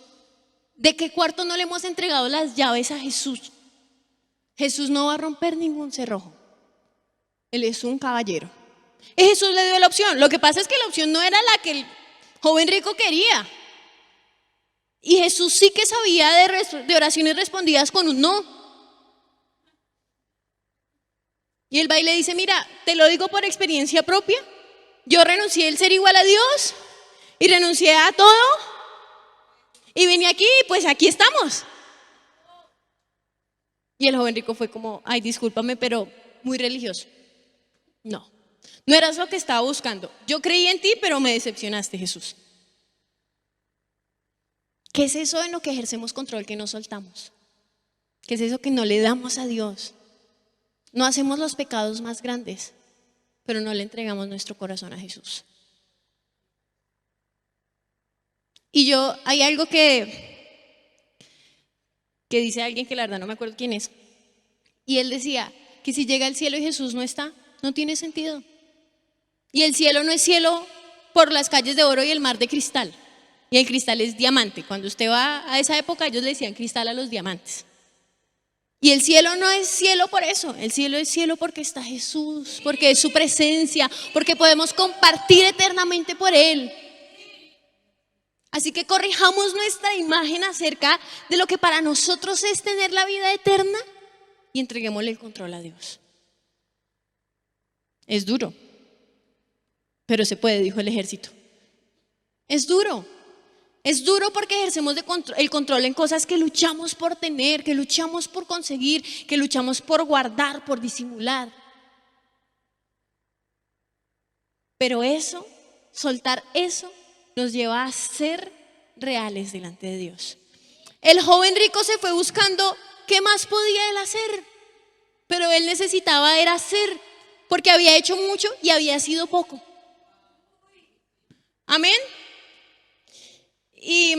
¿De qué cuarto no le hemos entregado las llaves a Jesús? Jesús no va a romper ningún cerrojo. Él es un caballero. Y Jesús le dio la opción. Lo que pasa es que la opción no era la que el joven rico quería. Y Jesús sí que sabía de oraciones respondidas con un no. Y él va y le dice, mira, te lo digo por experiencia propia. Yo renuncié al ser igual a Dios y renuncié a todo. Y vine aquí y pues aquí estamos. Y el joven rico fue como, ay, discúlpame, pero muy religioso. No eras lo que estaba buscando. Yo creí en ti, pero me decepcionaste, Jesús. ¿Qué es eso en lo que ejercemos control que no soltamos? ¿Qué es eso que no le damos a Dios? No hacemos los pecados más grandes, pero no le entregamos nuestro corazón a Jesús. Y hay algo que dice alguien que la verdad no me acuerdo quién es. Y él decía que si llega al cielo y Jesús no está, no tiene sentido. Y el cielo no es cielo por las calles de oro y el mar de cristal. Y el cristal es diamante. Cuando usted va a esa época, ellos le decían cristal a los diamantes. Y el cielo no es cielo por eso. El cielo es cielo porque está Jesús, porque es su presencia, porque podemos compartir eternamente por Él. Así que corrijamos nuestra imagen acerca de lo que para nosotros es tener la vida eterna y entreguémosle el control a Dios. Es duro, pero se puede, dijo el ejército. Es duro porque ejercemos el control en cosas que luchamos por tener, que luchamos por conseguir, que luchamos por guardar, por disimular. Pero soltar eso, nos lleva a ser reales delante de Dios. El joven rico se fue buscando qué más podía él hacer, pero él necesitaba era hacer, porque había hecho mucho y había sido poco. Amén. Y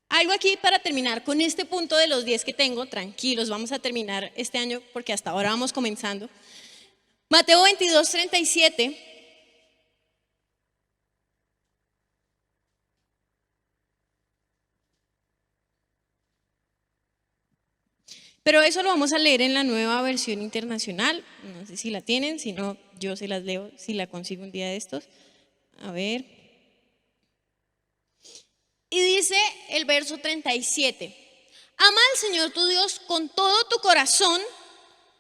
algo aquí para terminar con este punto de los 10 que tengo, tranquilos, vamos a terminar este año porque hasta ahora vamos comenzando. Mateo 22:37. Pero eso lo vamos a leer en la nueva versión internacional. No sé si la tienen, si no, yo se las leo si la consigo un día de estos. A ver. Y dice el verso 37. Ama al Señor tu Dios con todo tu corazón,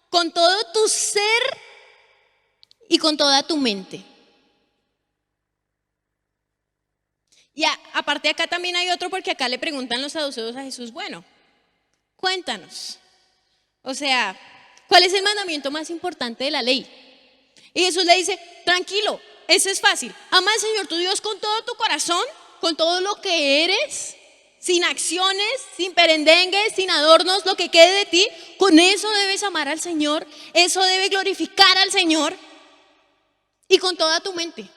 con todo tu ser y con toda tu mente. Y aparte acá también hay otro, porque acá le preguntan los saduceos a Jesús, bueno, cuéntanos. O sea, ¿cuál es el mandamiento más importante de la ley? Y Jesús le dice, tranquilo, eso es fácil. Ama al Señor tu Dios con todo tu corazón, con todo lo que eres, sin acciones, sin perendengues, sin adornos, lo que quede de ti. Con eso debes amar al Señor, eso debe glorificar al Señor y con toda tu mente.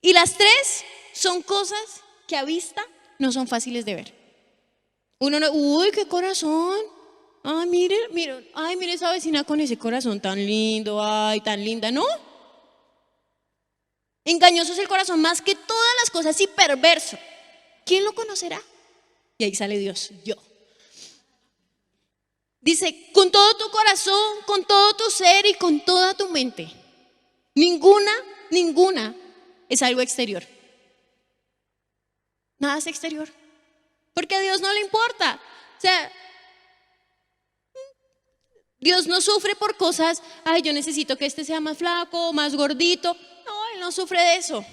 Y las tres son cosas que a vista no son fáciles de ver. Uno no, uy, qué corazón. Ay, mire, esa vecina con ese corazón tan lindo, ay, tan linda, ¿no? Engañoso es el corazón más que todas las cosas y perverso. ¿Quién lo conocerá? Y ahí sale Dios, yo. Dice, con todo tu corazón, con todo tu ser y con toda tu mente. Ninguna es algo exterior. Nada es exterior. Porque a Dios no le importa. O sea, Dios no sufre por cosas, ay, yo necesito que este sea más flaco, más gordito. No, Él no sufre de eso.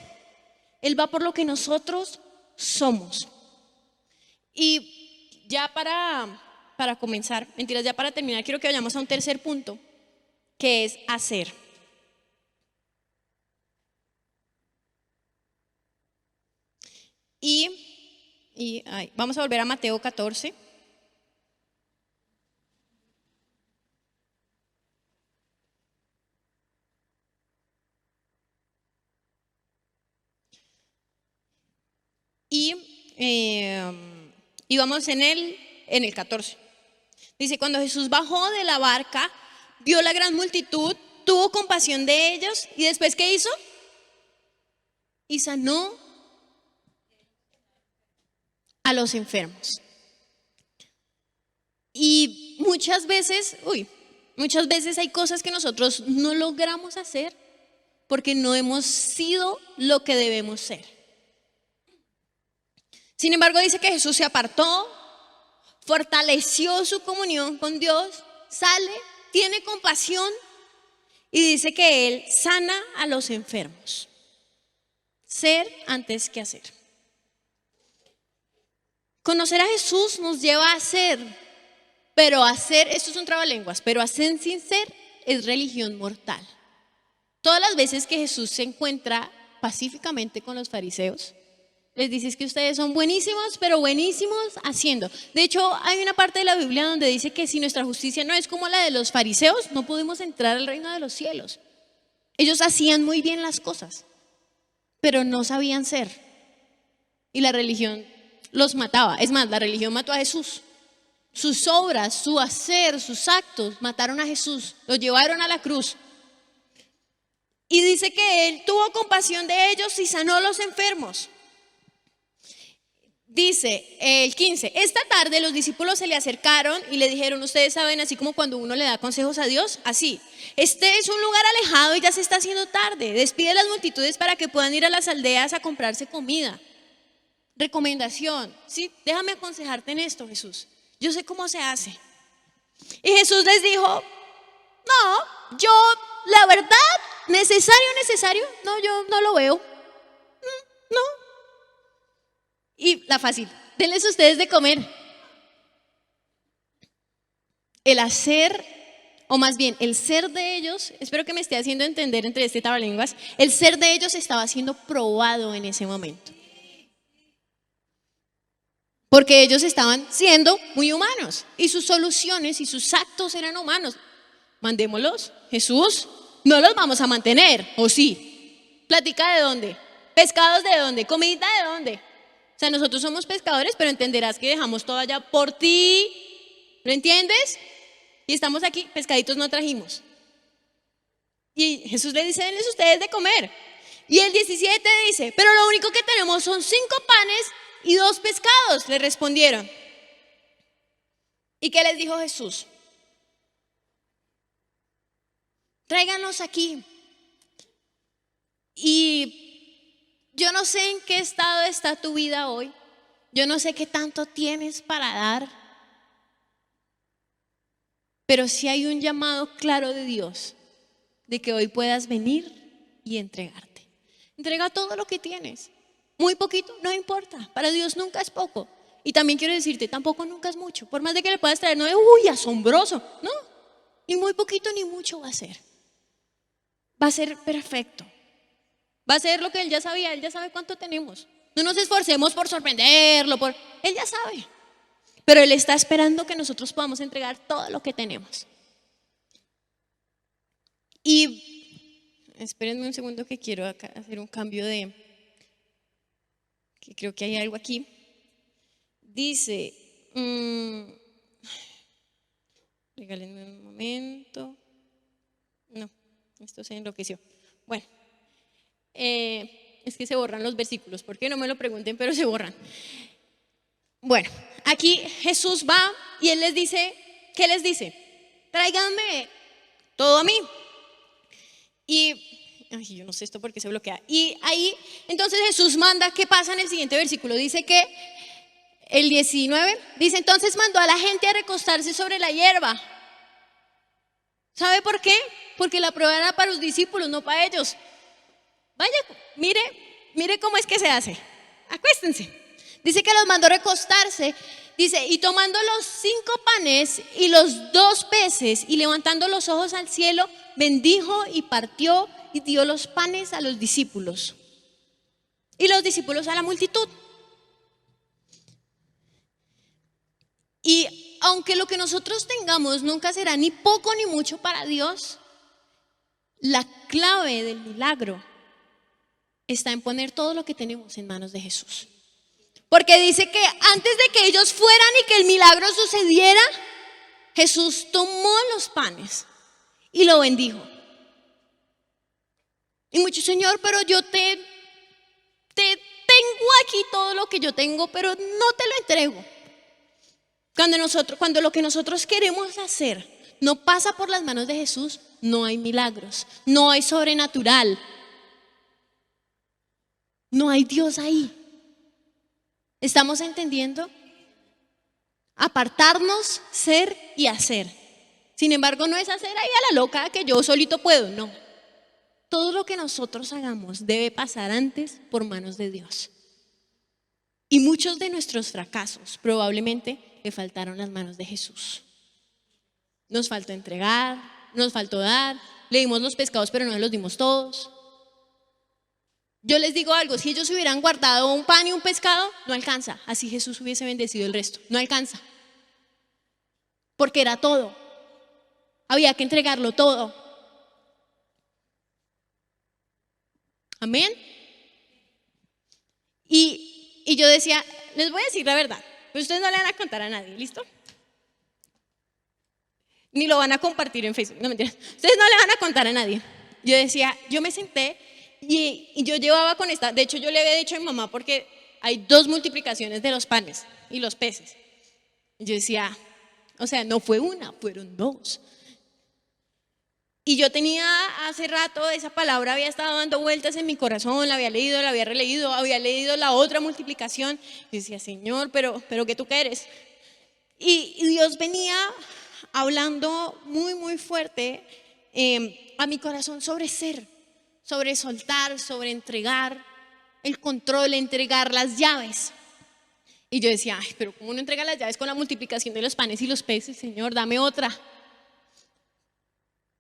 Él va por lo que nosotros somos. Y ya para comenzar, mentiras, ya para terminar, quiero que vayamos a un tercer punto, que es hacer. Vamos a volver a Mateo 14. Y vamos en el 14. Dice, cuando Jesús bajó de la barca, vio la gran multitud, tuvo compasión de ellos y después ¿qué hizo? Y sanó a los enfermos. Y muchas veces hay cosas que nosotros no logramos hacer porque no hemos sido lo que debemos ser. Sin embargo, dice que Jesús se apartó, fortaleció su comunión con Dios, sale, tiene compasión y dice que Él sana a los enfermos. Ser antes que hacer. Conocer a Jesús nos lleva a hacer, pero hacer, esto es un trabalenguas, pero hacer sin ser es religión mortal. Todas las veces que Jesús se encuentra pacíficamente con los fariseos, les dice que ustedes son buenísimos, pero buenísimos haciendo. De hecho, hay una parte de la Biblia donde dice que si nuestra justicia no es como la de los fariseos, no podemos entrar al reino de los cielos. Ellos hacían muy bien las cosas, pero no sabían ser. Y la religión los mataba. Es más, la religión mató a Jesús. Sus obras, su hacer, sus actos mataron a Jesús, lo llevaron a la cruz. Y dice que Él tuvo compasión de ellos y sanó a los enfermos. Dice el 15, esta tarde los discípulos se le acercaron y le dijeron, ustedes saben, así como cuando uno le da consejos a Dios, así, este es un lugar alejado y ya se está haciendo tarde, despide a las multitudes para que puedan ir a las aldeas a comprarse comida. Recomendación, ¿sí? Déjame aconsejarte en esto, Jesús, yo sé cómo se hace. Y Jesús les dijo, no, yo la verdad, necesario, no, yo no lo veo, no. Y la fácil, denles ustedes de comer. El hacer, o más bien el ser de ellos, espero que me esté haciendo entender entre este trabalenguas, el ser de ellos estaba siendo probado en ese momento. Porque ellos estaban siendo muy humanos y sus soluciones y sus actos eran humanos. Mandémoslos, Jesús, no los vamos a mantener, ¿o sí? ¿Plática de dónde? ¿Pescados de dónde? ¿Comida de dónde? O sea, nosotros somos pescadores, pero entenderás que dejamos todo allá por ti. ¿Lo entiendes? Y estamos aquí, pescaditos no trajimos. Y Jesús le dice, denles ustedes de comer. Y el 17 dice, pero lo único que tenemos son 5 panes y 2 pescados, le respondieron. ¿Y qué les dijo Jesús? Tráiganlos aquí. Y yo no sé en qué estado está tu vida hoy. Yo no sé qué tanto tienes para dar. Pero sí hay un llamado claro de Dios de que hoy puedas venir y entregarte. Entrega todo lo que tienes. Muy poquito, no importa. Para Dios nunca es poco. Y también quiero decirte, tampoco nunca es mucho. Por más de que le puedas traer, no es, uy, asombroso. No, ni muy poquito ni mucho va a ser. Va a ser perfecto. Va a ser lo que Él ya sabía, Él ya sabe cuánto tenemos. No nos esforcemos por sorprenderlo, Él ya sabe. Pero Él está esperando que nosotros podamos entregar todo lo que tenemos. Y espérenme un segundo que quiero acá hacer un cambio que creo que hay algo aquí. Dice, regálenme un momento. No, esto se enloqueció. Bueno. Es que se borran los versículos, ¿por qué? No me lo pregunten, pero se borran. Bueno, aquí Jesús va y Él les dice, ¿qué les dice? Tráiganme todo a mí. Y, yo no sé esto por qué se bloquea. Y ahí, entonces Jesús manda, ¿qué pasa en el siguiente versículo? Dice que, el 19, dice, entonces mandó a la gente a recostarse sobre la hierba. ¿Sabe por qué? Porque la prueba era para los discípulos, no para ellos. Vaya, mire, mire cómo es que se hace. Acuéstense. Dice que los mandó recostarse. Dice, y tomando los 5 panes y los 2 peces y levantando los ojos al cielo, bendijo y partió y dio los panes a los discípulos. Y los discípulos a la multitud. Y aunque lo que nosotros tengamos nunca será ni poco ni mucho para Dios, la clave del milagro está en poner todo lo que tenemos en manos de Jesús. Porque dice que antes de que ellos fueran y que el milagro sucediera, Jesús tomó los panes y lo bendijo. Y mucho, Señor, pero yo te tengo aquí todo lo que yo tengo, pero no te lo entrego. Cuando lo que nosotros queremos hacer no pasa por las manos de Jesús, no hay milagros, no hay sobrenatural, no hay Dios ahí. ¿Estamos entendiendo? Apartarnos, ser y hacer. Sin embargo, no es hacer ahí a la loca que yo solito puedo, no. Todo lo que nosotros hagamos debe pasar antes por manos de Dios. Y muchos de nuestros fracasos probablemente le faltaron las manos de Jesús. Nos faltó entregar, nos faltó dar, le dimos los pescados pero no los dimos todos. Yo les digo algo, si ellos hubieran guardado un pan y un pescado, no alcanza. Así Jesús hubiese bendecido el resto, no alcanza. Porque era todo, había que entregarlo todo. Amén. Y yo decía, les voy a decir la verdad, pero ustedes no le van a contar a nadie, ¿listo? Ni lo van a compartir en Facebook, no mentiras. Ustedes no le van a contar a nadie. Yo decía, yo me senté y yo llevaba con esta, de hecho yo le había dicho a mi mamá porque hay 2 multiplicaciones de los panes y los peces. Y yo decía, o sea, no fue una, fueron 2. Y yo tenía hace rato, esa palabra había estado dando vueltas en mi corazón, la había leído, la había releído, había leído la otra multiplicación. Y decía, Señor, pero ¿qué tú quieres? Y Dios venía hablando muy, muy fuerte a mi corazón sobre ser, sobre soltar, sobre entregar el control, entregar las llaves. Y yo decía, ay, pero ¿cómo no entrega las llaves con la multiplicación de los panes y los peces? Señor, dame otra.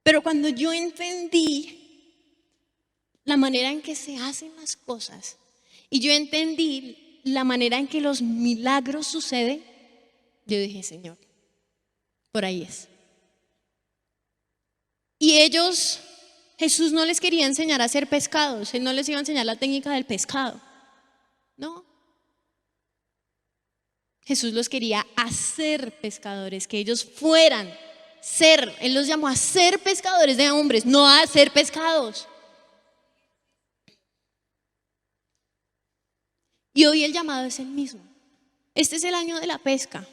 Pero cuando yo entendí la manera en que se hacen las cosas y yo entendí la manera en que los milagros suceden, yo dije, Señor, por ahí es. Y ellos, Jesús no les quería enseñar a hacer pescados, Él no les iba a enseñar la técnica del pescado, no. Jesús los quería hacer pescadores, que ellos fueran ser, Él los llamó a ser pescadores de hombres, no a hacer pescados. Y hoy el llamado es el mismo. Este es el año de la pesca,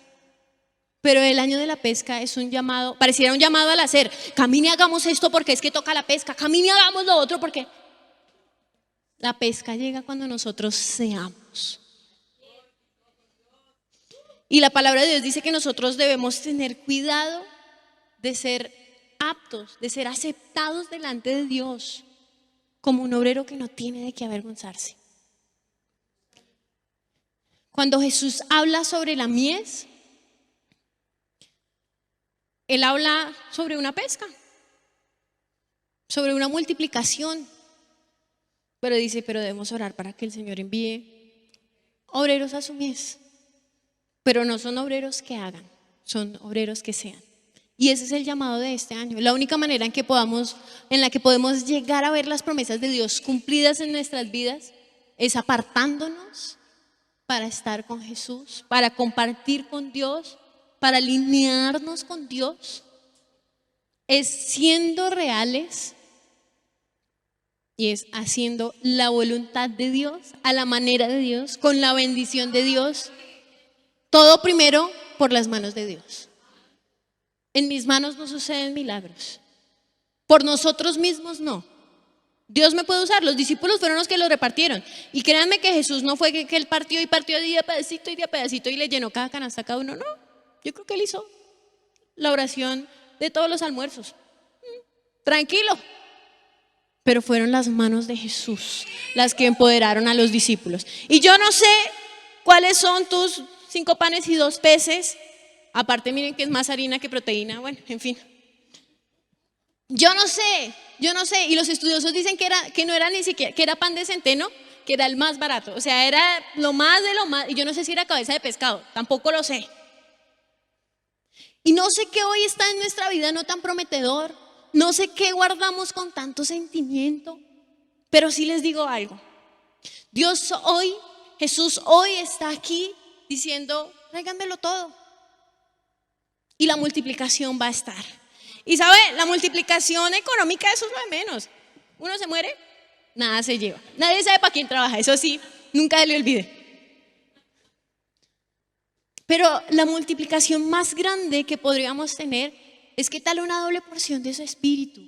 pero el año de la pesca es un llamado, pareciera un llamado al hacer. Camine, hagamos esto porque es que toca la pesca, camine, hagamos lo otro porque la pesca llega cuando nosotros seamos. Y la palabra de Dios dice que nosotros debemos tener cuidado de ser aptos, de ser aceptados delante de Dios como un obrero que no tiene de qué avergonzarse. Cuando Jesús habla sobre la mies, Él habla sobre una pesca, sobre una multiplicación, pero dice, pero debemos orar para que el Señor envíe obreros a su mies, pero no son obreros que hagan, son obreros que sean. Y ese es el llamado de este año. La única manera en la que podemos llegar a ver las promesas de Dios cumplidas en nuestras vidas es apartándonos para estar con Jesús, para compartir con Dios, para alinearnos con Dios. Es siendo reales y es haciendo la voluntad de Dios, a la manera de Dios, con la bendición de Dios. Todo primero por las manos de Dios. En mis manos no suceden milagros. Por nosotros mismos no. Dios me puede usar. Los discípulos fueron los que lo repartieron. Y créanme que Jesús no fue que él partió y partió de a pedacito y le llenó cada canasta a cada uno. No, yo creo que él hizo la oración de todos los almuerzos. Tranquilo. pero fueron las manos de Jesús las que empoderaron a los discípulos. Y yo no sé cuáles son tus 5 panes y 2 peces. Aparte, miren que es más harina que proteína. Bueno, en fin. Yo no sé. Y los estudiosos dicen que no era ni siquiera, que era pan de centeno, que era el más barato. O sea, era lo más de lo más. Y yo no sé si era cabeza de pescado, tampoco lo sé. Y no sé qué hoy está en nuestra vida no tan prometedor. No sé qué guardamos con tanto sentimiento. Pero sí les digo algo. Jesús hoy está aquí diciendo, tráiganmelo todo. Y la multiplicación va a estar. Y sabe, la multiplicación económica, eso es lo de menos. Uno se muere, nada se lleva. Nadie sabe para quién trabaja, eso sí, nunca le olvide. Pero la multiplicación más grande que podríamos tener es qué tal una doble porción de su espíritu.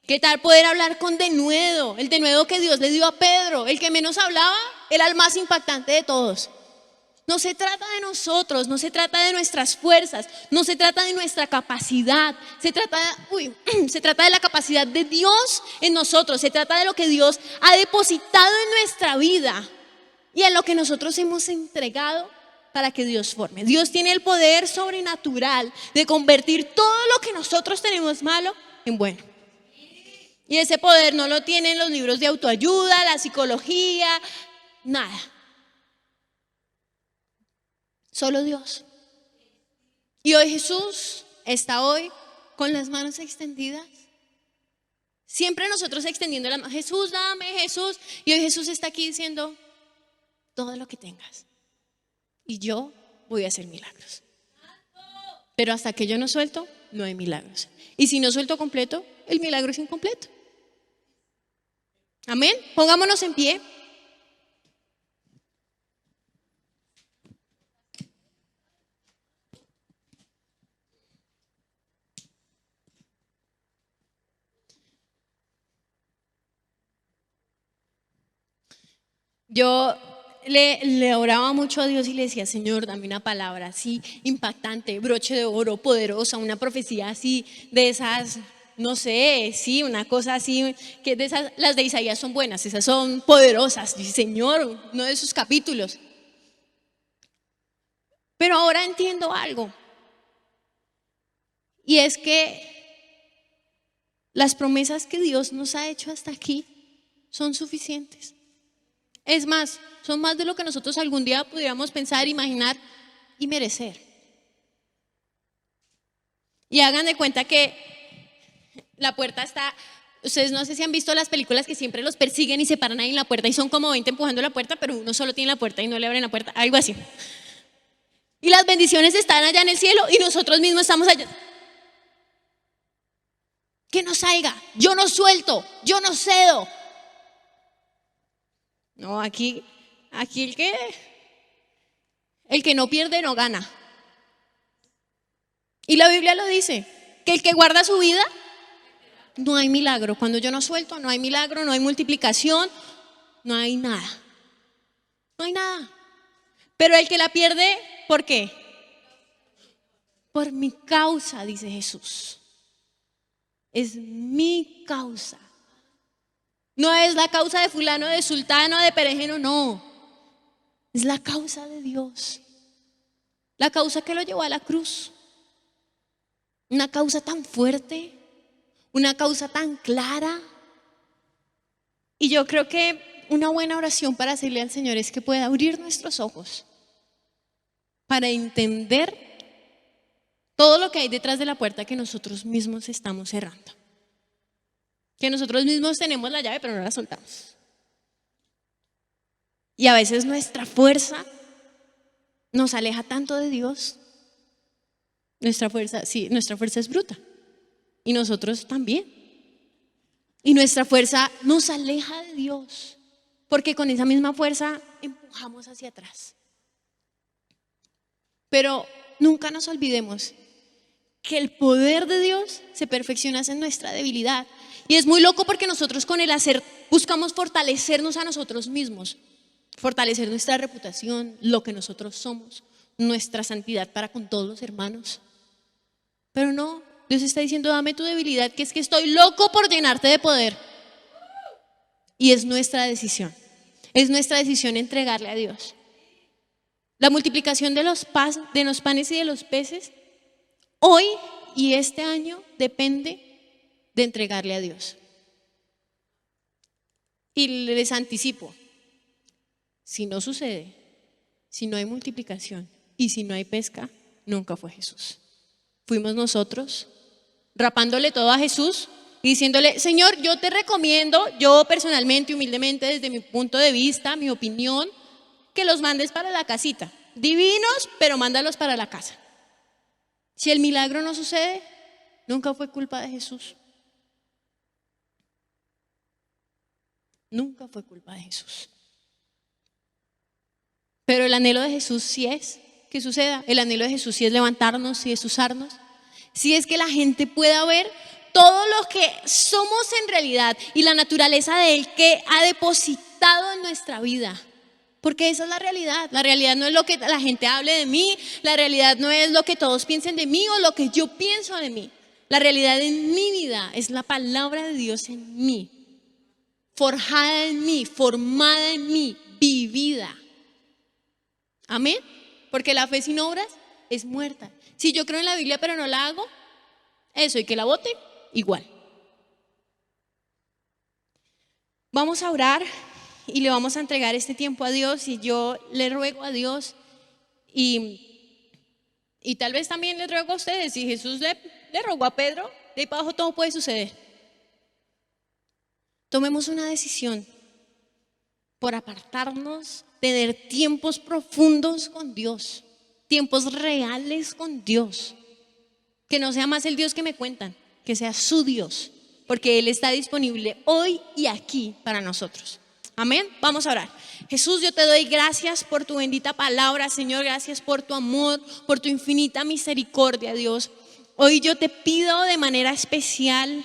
¿Qué tal poder hablar con denuedo? El denuedo que Dios le dio a Pedro, el que menos hablaba, era el más impactante de todos. No se trata de nosotros, no se trata de nuestras fuerzas, no se trata de nuestra capacidad, se trata de la capacidad de Dios en nosotros, se trata de lo que Dios ha depositado en nuestra vida y en lo que nosotros hemos entregado para que Dios forme. Dios tiene el poder sobrenatural de convertir todo lo que nosotros tenemos malo en bueno. Y ese poder no lo tienen los libros de autoayuda, la psicología, nada. Solo Dios. Y hoy Jesús está hoy con las manos extendidas. Siempre nosotros extendiendo las manos. Jesús, dame, Jesús. Y hoy Jesús está aquí diciendo, todo lo que tengas. Y yo voy a hacer milagros. Pero hasta que yo no suelto, no hay milagros. Y si no suelto completo, el milagro es incompleto. Amén. Pongámonos en pie. Yo le oraba mucho a Dios y le decía, Señor, dame una palabra así impactante, broche de oro, poderosa, una profecía así de esas, no sé, sí, una cosa así, que de esas, las de Isaías son buenas, esas son poderosas, dice, Señor, uno de sus capítulos. Pero ahora entiendo algo, y es que las promesas que Dios nos ha hecho hasta aquí son suficientes. Es más, son más de lo que nosotros algún día pudiéramos pensar, imaginar y merecer. Y hagan de cuenta que la puerta está, ustedes no sé si han visto las películas que siempre los persiguen y se paran ahí en la puerta y son como 20 empujando la puerta, pero uno solo tiene la puerta y no le abren la puerta, algo así. Y las bendiciones están allá en el cielo y nosotros mismos estamos allá. Que no salga, yo no suelto, yo no cedo. No, aquí el que no pierde no gana. Y la Biblia lo dice, que el que guarda su vida, no hay milagro. Cuando yo no suelto, no hay milagro, no hay multiplicación, no hay nada. No hay nada. Pero el que la pierde, ¿por qué? Por mi causa, dice Jesús. Es mi causa. No es la causa de fulano, de sultano, de perejeno, no. Es la causa de Dios. La causa que lo llevó a la cruz. Una causa tan fuerte, una causa tan clara. Y yo creo que una buena oración para hacerle al Señor es que pueda abrir nuestros ojos para entender todo lo que hay detrás de la puerta que nosotros mismos estamos cerrando. Que nosotros mismos tenemos la llave pero no la soltamos. Y a veces nuestra fuerza nos aleja tanto de Dios. Nuestra fuerza es bruta. Y nosotros también. Y nuestra fuerza nos aleja de Dios. Porque con esa misma fuerza empujamos hacia atrás. Pero nunca nos olvidemos que el poder de Dios se perfecciona en nuestra debilidad. Y es muy loco porque nosotros con el hacer buscamos fortalecernos a nosotros mismos, fortalecer nuestra reputación, lo que nosotros somos, nuestra santidad para con todos los hermanos. Pero no, Dios está diciendo, dame tu debilidad, que es que estoy loco por llenarte de poder. Y es nuestra decisión. Es nuestra decisión entregarle a Dios. La multiplicación de los panes y de los peces, hoy y este año, depende de entregarle a Dios. Y les anticipo, si no sucede, si no hay multiplicación y si no hay pesca, nunca fue Jesús. Fuimos nosotros rapándole todo a Jesús y diciéndole, Señor, yo te recomiendo, yo personalmente, humildemente, desde mi punto de vista, mi opinión, que los mandes para la casita. Divinos, pero mándalos para la casa. Si el milagro no sucede, nunca fue culpa de Jesús. Nunca fue culpa de Jesús. Pero el anhelo de Jesús sí es que suceda. El anhelo de Jesús sí es levantarnos, sí es usarnos. Sí es que la gente pueda ver todo lo que somos en realidad y la naturaleza de Él que ha depositado en nuestra vida. Porque esa es la realidad. La realidad no es lo que la gente hable de mí. La realidad no es lo que todos piensen de mí o lo que yo pienso de mí. La realidad en mi vida es la palabra de Dios en mí. Forjada en mí, formada en mí, vivida. Amén. Porque la fe sin obras es muerta. Si yo creo en la Biblia pero no la hago, eso y que la bote, igual. Vamos a orar y le vamos a entregar este tiempo a Dios y yo le ruego a Dios y tal vez también le ruego a ustedes. Si Jesús le rogó a Pedro, de ahí para abajo todo puede suceder. Tomemos una decisión por apartarnos, tener tiempos profundos con Dios, tiempos reales con Dios. Que no sea más el Dios que me cuentan, que sea su Dios, porque Él está disponible hoy y aquí para nosotros. Amén. Vamos a orar. Jesús, yo te doy gracias por tu bendita palabra, Señor. Gracias por tu amor, por tu infinita misericordia, Dios. Hoy yo te pido de manera especial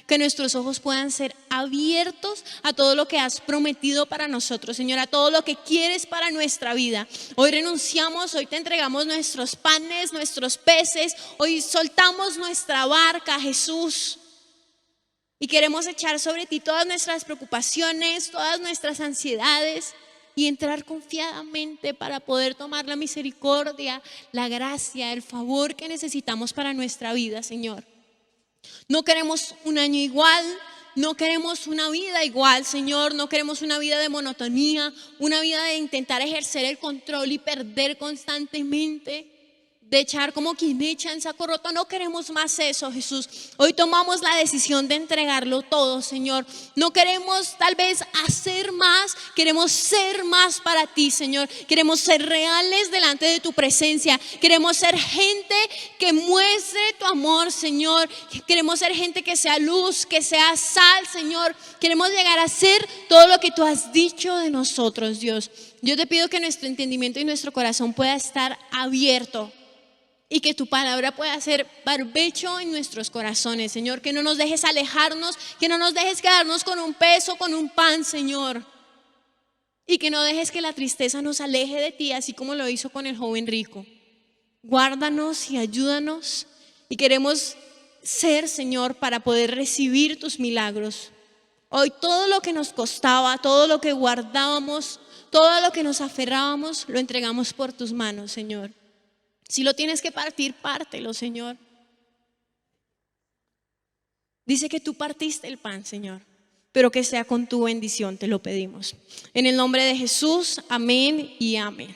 que nuestros ojos puedan ser abiertos a todo lo que has prometido para nosotros, Señor, a todo lo que quieres para nuestra vida. Hoy renunciamos, hoy te entregamos nuestros panes, nuestros peces, hoy soltamos nuestra barca, Jesús. Y queremos echar sobre ti todas nuestras preocupaciones, todas nuestras ansiedades y entrar confiadamente para poder tomar la misericordia, la gracia, el favor que necesitamos para nuestra vida, Señor. No queremos un año igual, no queremos una vida igual, Señor. No queremos una vida de monotonía, una vida de intentar ejercer el control y perder constantemente, de echar como quien echa en saco roto. No queremos más eso, Jesús. Hoy tomamos la decisión de entregarlo todo, Señor. No queremos tal vez hacer más, queremos ser más para ti, Señor. Queremos ser reales delante de tu presencia. Queremos ser gente que muestre tu amor, Señor. Queremos ser gente que sea luz, que sea sal, Señor. Queremos llegar a ser todo lo que tú has dicho de nosotros, Dios. Yo te pido que nuestro entendimiento y nuestro corazón pueda estar abierto y que tu palabra pueda ser barbecho en nuestros corazones, Señor. Que no nos dejes alejarnos, que no nos dejes quedarnos con un peso, con un pan, Señor. Y que no dejes que la tristeza nos aleje de ti, así como lo hizo con el joven rico. Guárdanos y ayúdanos. Y queremos ser, Señor, para poder recibir tus milagros. Hoy todo lo que nos costaba, todo lo que guardábamos, todo lo que nos aferrábamos, lo entregamos por tus manos, Señor. Si lo tienes que partir, pártelo, Señor. Dice que tú partiste el pan, Señor, pero que sea con tu bendición, te lo pedimos. En el nombre de Jesús, amén y amén.